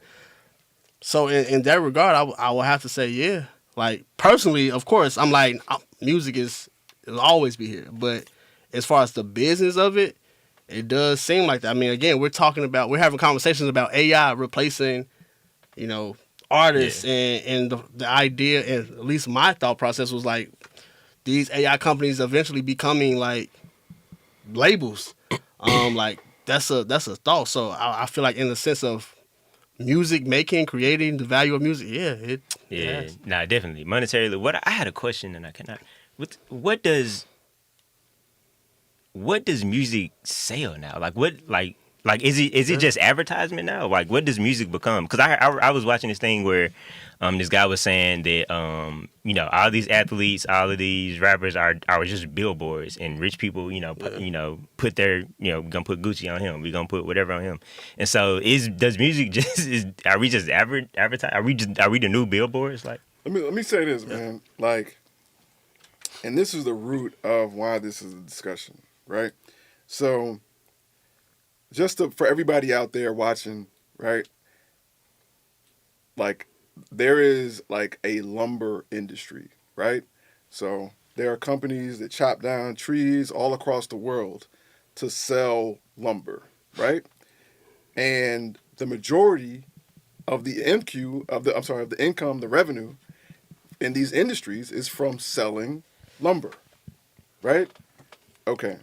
Speaker 3: So in that regard, I will have to say, yeah. Like personally, of course, I'm like music it'll always be here. But as far as the business of it, it does seem like that. I mean, again, we're having conversations about AI replacing, artists and the idea, and at least my thought process was like these AI companies eventually becoming like labels. Like that's a thought. So I feel like in the sense of music making, creating, the value of music, it has.
Speaker 6: Nah, definitely monetarily. I had a question and I cannot. What does music sell now? Like is it just advertisement now? Like what does music become? Because I was watching this thing where this guy was saying that all these athletes, all of these rappers are just billboards, and rich people put their gonna put Gucci on him, we gonna put whatever on him, and so does music are we just advertise? Are we the new billboards? Like
Speaker 4: Let me say this, man. Like, and this is the root of why this is a discussion, right? So, for everybody out there watching, right? Like, there is like a lumber industry, right? So there are companies that chop down trees all across the world to sell lumber, right? And the majority of the income, the revenue in these industries is from selling lumber, right? Okay.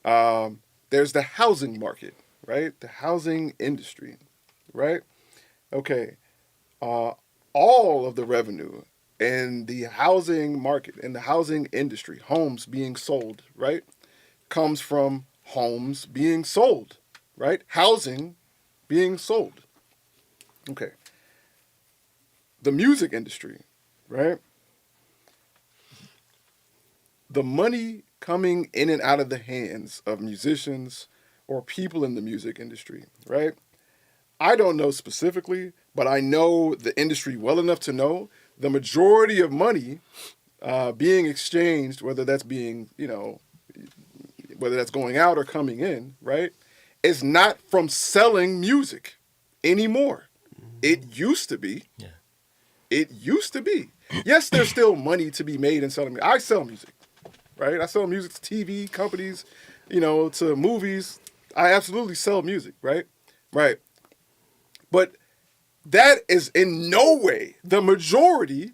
Speaker 4: There's the housing market, right? The housing industry, right? Okay. All of the revenue in the housing market, in the housing industry, homes being sold, right, comes from homes being sold, right? Housing being sold. Okay. The music industry, right? The money coming in and out of the hands of musicians or people in the music industry, right? I don't know specifically, but I know the industry well enough to know the majority of money being exchanged, whether that's being, whether that's going out or coming in, right, is not from selling music anymore. It used to be.
Speaker 6: Yeah.
Speaker 4: It used to be. Yes, there's still money to be made in selling music. I sell music, right? I sell music to TV companies, to movies. I absolutely sell music, right? Right. But that is in no way the majority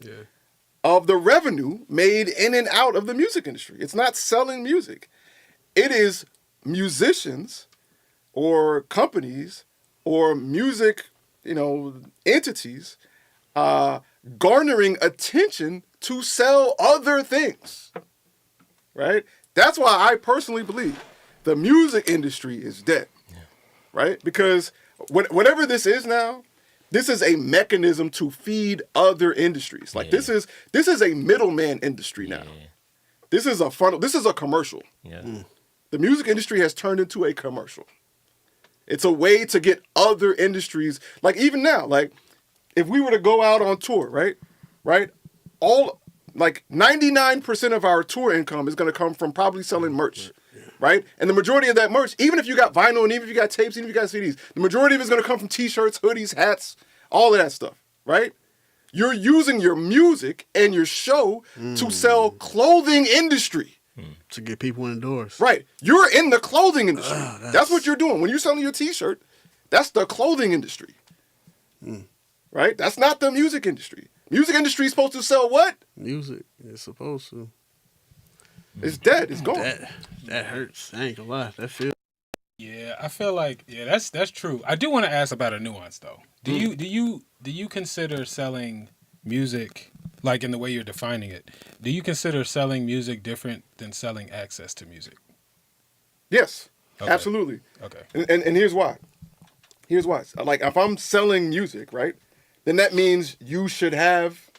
Speaker 4: of the revenue made in and out of the music industry. It's not selling music. It is musicians or companies or music, entities garnering attention to sell other things, right? That's why I personally believe the music industry is dead, right? Because whatever this is now, this is a mechanism to feed other industries. Like this is a middleman industry now. This is a funnel. This is a commercial.
Speaker 6: Yeah.
Speaker 4: The music industry has turned into a commercial. It's a way to get other industries, like even now, like if we were to go out on tour, right? All like 99% of our tour income is going to come from probably selling merch, right? And the majority of that merch, even if you got vinyl and even if you got tapes, even if you got CDs, the majority of it is going to come from t-shirts, hoodies, hats, all of that stuff, right? You're using your music and your show to sell clothing industry.
Speaker 3: To get people indoors.
Speaker 4: Right. You're in the clothing industry. That's what you're doing. When you're selling your t-shirt, that's the clothing industry. Right? That's not the music industry. Music industry is supposed to sell what?
Speaker 3: Music. It's supposed to.
Speaker 4: It's dead. It's gone.
Speaker 3: That hurts. I ain't gonna lie. That feels.
Speaker 5: Yeah, I feel like that's true. I do want to ask about a nuance though. Do you consider selling music, like in the way you're defining it? Do you consider selling music different than selling access to music?
Speaker 4: Yes,
Speaker 5: Okay.
Speaker 4: absolutely.
Speaker 5: Okay.
Speaker 4: And here's why. Here's why. Like if I'm selling music, right, then that means you should have.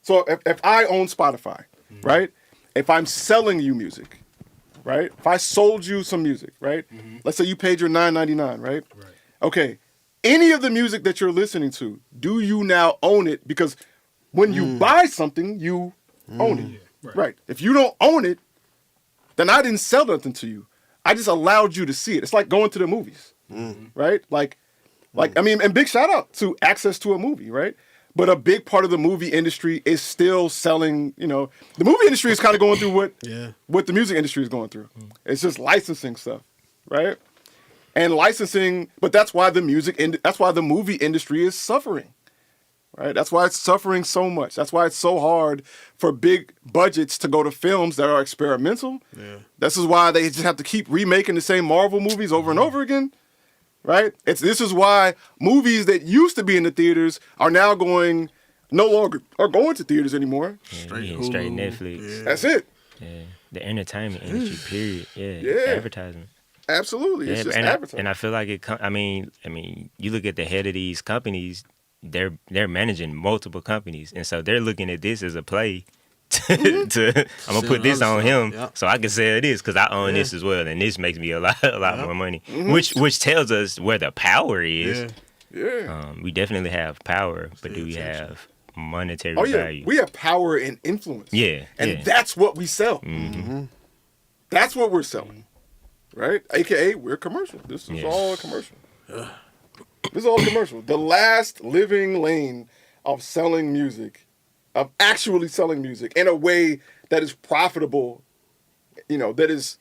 Speaker 4: So if I own Spotify, right, if I'm selling you music, right, if I sold you some music, right, let's say you paid your $9.99, right?
Speaker 5: Right.
Speaker 4: Okay, any of the music that you're listening to, do you now own it? Because when you buy something, you own it.
Speaker 5: Yeah,
Speaker 4: Right. If you don't own it, then I didn't sell nothing to you. I just allowed you to see it. It's like going to the movies, right? Like I mean, and big shout out to access to a movie, right? But a big part of the movie industry is still selling, the movie industry is kind of going through what the music industry is going through. It's just licensing stuff, right? And licensing, but that's why the movie industry is suffering, right? That's why it's suffering so much. That's why it's so hard for big budgets to go to films that are experimental.
Speaker 3: Yeah.
Speaker 4: This is why they just have to keep remaking the same Marvel movies over and over again, right? This is why movies that used to be in the theaters are now no longer going to theaters anymore.
Speaker 6: Straight Netflix.
Speaker 3: Yeah.
Speaker 4: That's it.
Speaker 6: Yeah. The entertainment industry, period. Yeah.
Speaker 4: Yeah.
Speaker 6: Advertisement.
Speaker 4: Absolutely. It's just
Speaker 6: and
Speaker 4: advertising.
Speaker 6: I feel like I mean, you look at the head of these companies, they're managing multiple companies, and so they're looking at this as a play. I'm gonna put this on him, so I can sell this because I own this as well, and this makes me a lot more money. Which tells us where the power is.
Speaker 4: Yeah.
Speaker 6: We definitely have power, but do we have monetary
Speaker 4: Oh yeah,
Speaker 6: value?
Speaker 4: we have power and influence.
Speaker 6: Yeah,
Speaker 4: and
Speaker 6: yeah.
Speaker 4: that's what we sell. That's what we're selling, right? AKA, we're commercial. This is all a commercial. This is all a commercial. The last living lane of selling music, of actually selling music in a way that is profitable. That is.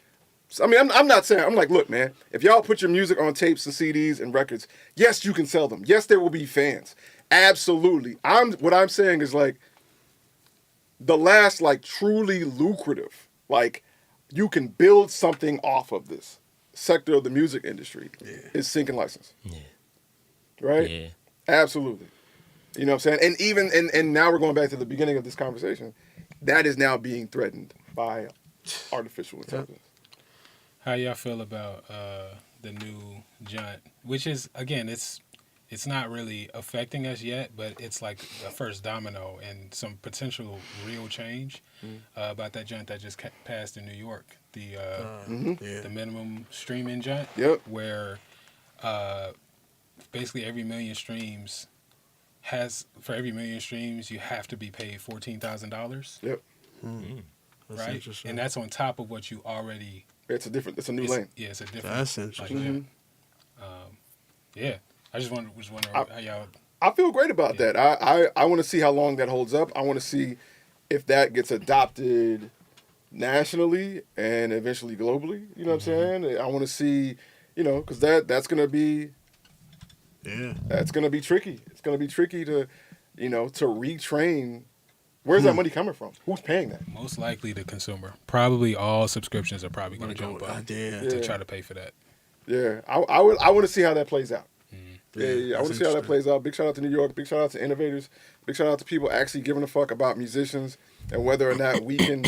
Speaker 4: I mean, I'm not saying. I'm like, look, man. If y'all put your music on tapes and CDs and records, yes, you can sell them. Yes, there will be fans. Absolutely. What I'm saying is like the last like truly lucrative, like you can build something off of this sector of the music industry is sync and license.
Speaker 6: Yeah.
Speaker 4: Right?
Speaker 6: Yeah.
Speaker 4: Absolutely. You know what I'm saying? And even and now we're going back to the beginning of this conversation. That is now being threatened by artificial intelligence. How
Speaker 5: y'all feel about the new Giant, which is again, it's it's not really affecting us yet, but it's like the first domino and some potential real change about that joint that just passed in New York. The minimum streaming joint,
Speaker 4: Yep.
Speaker 5: where basically every million streams you have to be paid $14,000,
Speaker 4: Yep.
Speaker 3: That's
Speaker 5: right?
Speaker 3: interesting.
Speaker 5: And that's on top of what you already.
Speaker 4: It's a new lane.
Speaker 5: Yeah, it's a different.
Speaker 3: That's interesting.
Speaker 5: Like, yeah. I was wondering how y'all.
Speaker 4: I feel great about that. I want to see how long that holds up. I want to see if that gets adopted nationally and eventually globally. You know what I'm saying? I want to see, because that's gonna be tricky. It's gonna be tricky to retrain. Where's that money coming from? Who's paying that?
Speaker 5: Most likely the consumer. Probably all subscriptions are probably going to jump up
Speaker 3: Yeah.
Speaker 5: to try to pay for that.
Speaker 4: Yeah, I want to see how that plays out.
Speaker 3: Yeah,
Speaker 4: I want to see how that plays out. Big shout out to New York. Big shout out to innovators. Big shout out to people actually giving a fuck about musicians and whether or not we can,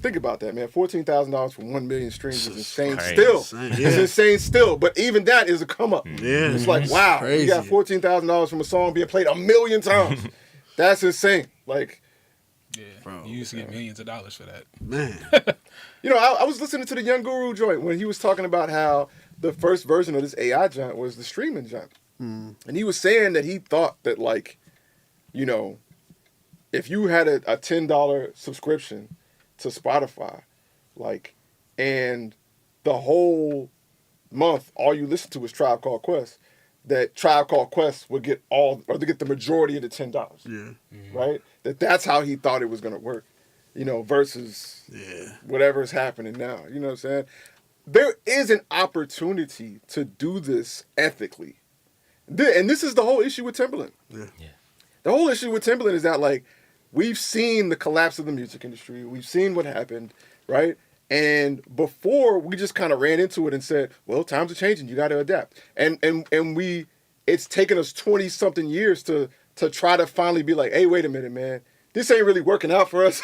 Speaker 4: think about that, man. $14,000 for 1 million streams is insane.
Speaker 6: Crazy.
Speaker 4: Still,
Speaker 3: Yeah.
Speaker 4: it's insane. Still, but even that is a come up.
Speaker 3: Yeah.
Speaker 4: It's like wow,
Speaker 3: Crazy.
Speaker 4: you got $14,000 from a song being played 1 million times. That's insane. Like,
Speaker 5: Yeah,
Speaker 3: Bro,
Speaker 5: you used to get millions of dollars for that.
Speaker 3: Man.
Speaker 4: I was listening to the Young Guru joint when he was talking about how the first version of this AI joint was the streaming joint. And he was saying that he thought that, like, if you had a $10 subscription to Spotify, like, and the whole month all you listen to was Tribe Called Quest, that Tribe Called Quest would get the majority of the $10.
Speaker 3: Yeah.
Speaker 4: Right? That's how he thought it was going to work, versus whatever's happening now. You know what I'm saying? There is an opportunity to do this ethically. And this is the whole issue with Timbaland.
Speaker 3: Yeah.
Speaker 4: The whole issue with Timbaland is that, like, we've seen the collapse of the music industry. We've seen what happened, right? And before, we just kind of ran into it and said, well, times are changing. You got to adapt. And it's taken us 20-something years to try to finally be like, hey, wait a minute, man. This ain't really working out for us.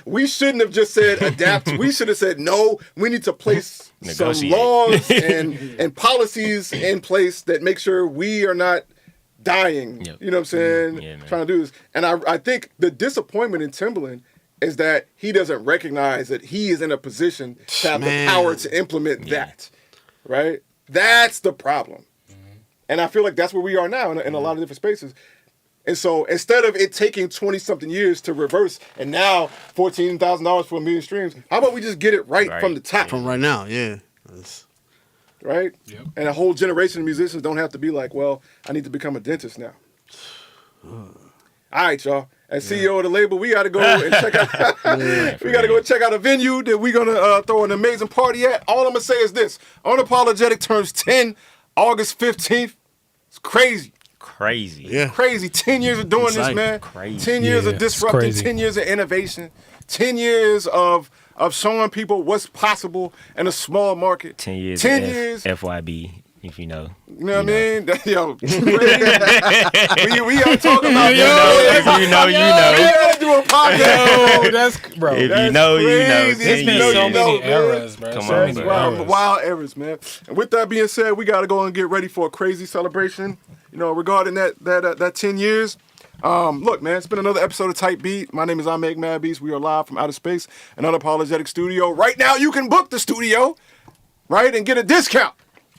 Speaker 4: We shouldn't have just said adapt. We should have said, no, we need to place some
Speaker 6: Negotiate.
Speaker 4: laws and policies in place that make sure we are not dying.
Speaker 6: Yep.
Speaker 4: You know what I'm saying?
Speaker 6: Yeah, man.
Speaker 4: Trying to do this. And I think the disappointment in Timbaland is that he doesn't recognize that he is in a position to have
Speaker 3: Man.
Speaker 4: the power to implement that. Right? That's the problem. And I feel like that's where we are now in a lot of different spaces. And so instead of it taking 20-something years to reverse and now $14,000 for 1 million streams, how about we just get it right from the top?
Speaker 3: From right now, yeah.
Speaker 4: Right?
Speaker 5: Yep.
Speaker 4: And a whole generation of musicians don't have to be like, well, I need to become a dentist now. All right, y'all. As CEO of the label, we got to go and check out. We got to go check out a venue that we're gonna throw an amazing party at. All I'm gonna say is this: Unapologetic turns 10, August 15th. It's crazy.
Speaker 6: Crazy.
Speaker 3: Yeah.
Speaker 4: Crazy. 10 years of doing this,
Speaker 3: Exciting.
Speaker 4: man.
Speaker 6: Crazy.
Speaker 4: 10 years
Speaker 5: Yeah,
Speaker 4: of
Speaker 5: it's
Speaker 4: disrupting,
Speaker 5: crazy.
Speaker 4: 10 years of innovation, 10 years of showing people what's possible in a small market.
Speaker 6: 10 years.
Speaker 4: 10 years.
Speaker 6: FYB, if you know.
Speaker 4: You know what I mean? Yo, crazy. we are talking about
Speaker 6: If you know, you know.
Speaker 4: We gotta do a podcast.
Speaker 5: Yo, that's bro.
Speaker 6: If
Speaker 4: That's
Speaker 6: you know, you know.
Speaker 4: crazy.
Speaker 6: 10
Speaker 5: It's been
Speaker 6: years.
Speaker 5: so many
Speaker 4: man.
Speaker 5: eras, bro.
Speaker 6: Come
Speaker 5: So
Speaker 6: on,
Speaker 5: many
Speaker 6: bro.
Speaker 4: Wow, wild errors, man. And with that being said, we got to go and get ready for a crazy celebration, regarding that 10 years. Look, man, it's been another episode of Type Beat. My name is Ahmed Mad Beast. We are live from outer space, an unapologetic studio. Right now, you can book the studio, right, and get a discount.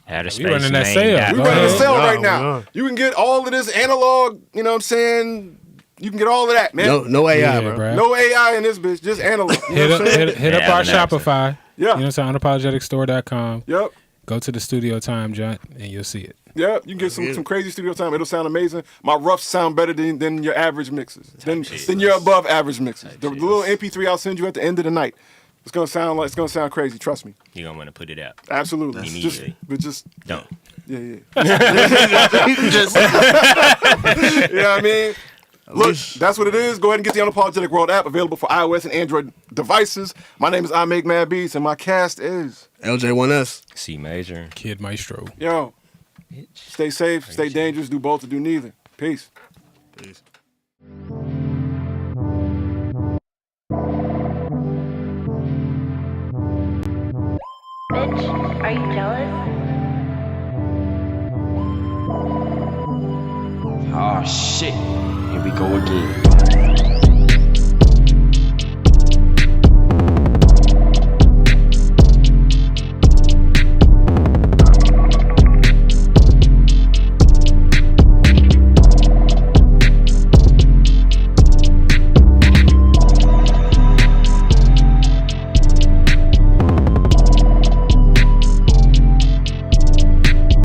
Speaker 6: Outer
Speaker 5: We
Speaker 6: space
Speaker 5: running that
Speaker 6: main
Speaker 5: sale.
Speaker 6: dot
Speaker 4: We
Speaker 5: Go
Speaker 6: com.
Speaker 4: running a
Speaker 5: ahead.
Speaker 4: sale
Speaker 3: No,
Speaker 4: right
Speaker 3: we
Speaker 4: now.
Speaker 3: are.
Speaker 4: You can get all of this analog, you know what I'm saying? You can get all of that, man.
Speaker 3: No AI,
Speaker 5: Yeah,
Speaker 3: bro.
Speaker 5: bro.
Speaker 4: No AI in this bitch, just analog. You know what I'm saying?
Speaker 5: Hit up
Speaker 6: Yeah,
Speaker 5: our
Speaker 6: no,
Speaker 5: Shopify.
Speaker 4: Yeah.
Speaker 5: You know what I'm saying? Unapologeticstore.com.
Speaker 4: Yep.
Speaker 5: Go to the studio time, John, and you'll see it.
Speaker 4: Yeah, you can get some crazy studio time. It'll sound amazing. My roughs sound better than your average mixes. Than your above average mixes. The little MP3 I'll send you at the end of the night. It's gonna sound crazy. Trust me.
Speaker 6: You're going to want to put it out.
Speaker 4: Absolutely.
Speaker 6: Immediately.
Speaker 4: Just
Speaker 6: Don't.
Speaker 4: yeah. You
Speaker 3: Just,
Speaker 4: know what I mean? Look, that's what it is. Go ahead and get the Unapologetic World app available for iOS and Android devices. My name is I Make Mad Beats, and my cast is
Speaker 3: LJ1S.
Speaker 6: C major.
Speaker 5: Kid Maestro.
Speaker 4: yo. Stay safe, stay dangerous, do both or do neither. Peace.
Speaker 3: Peace.
Speaker 1: Bitch, are you jealous?
Speaker 2: Oh shit, here we go again.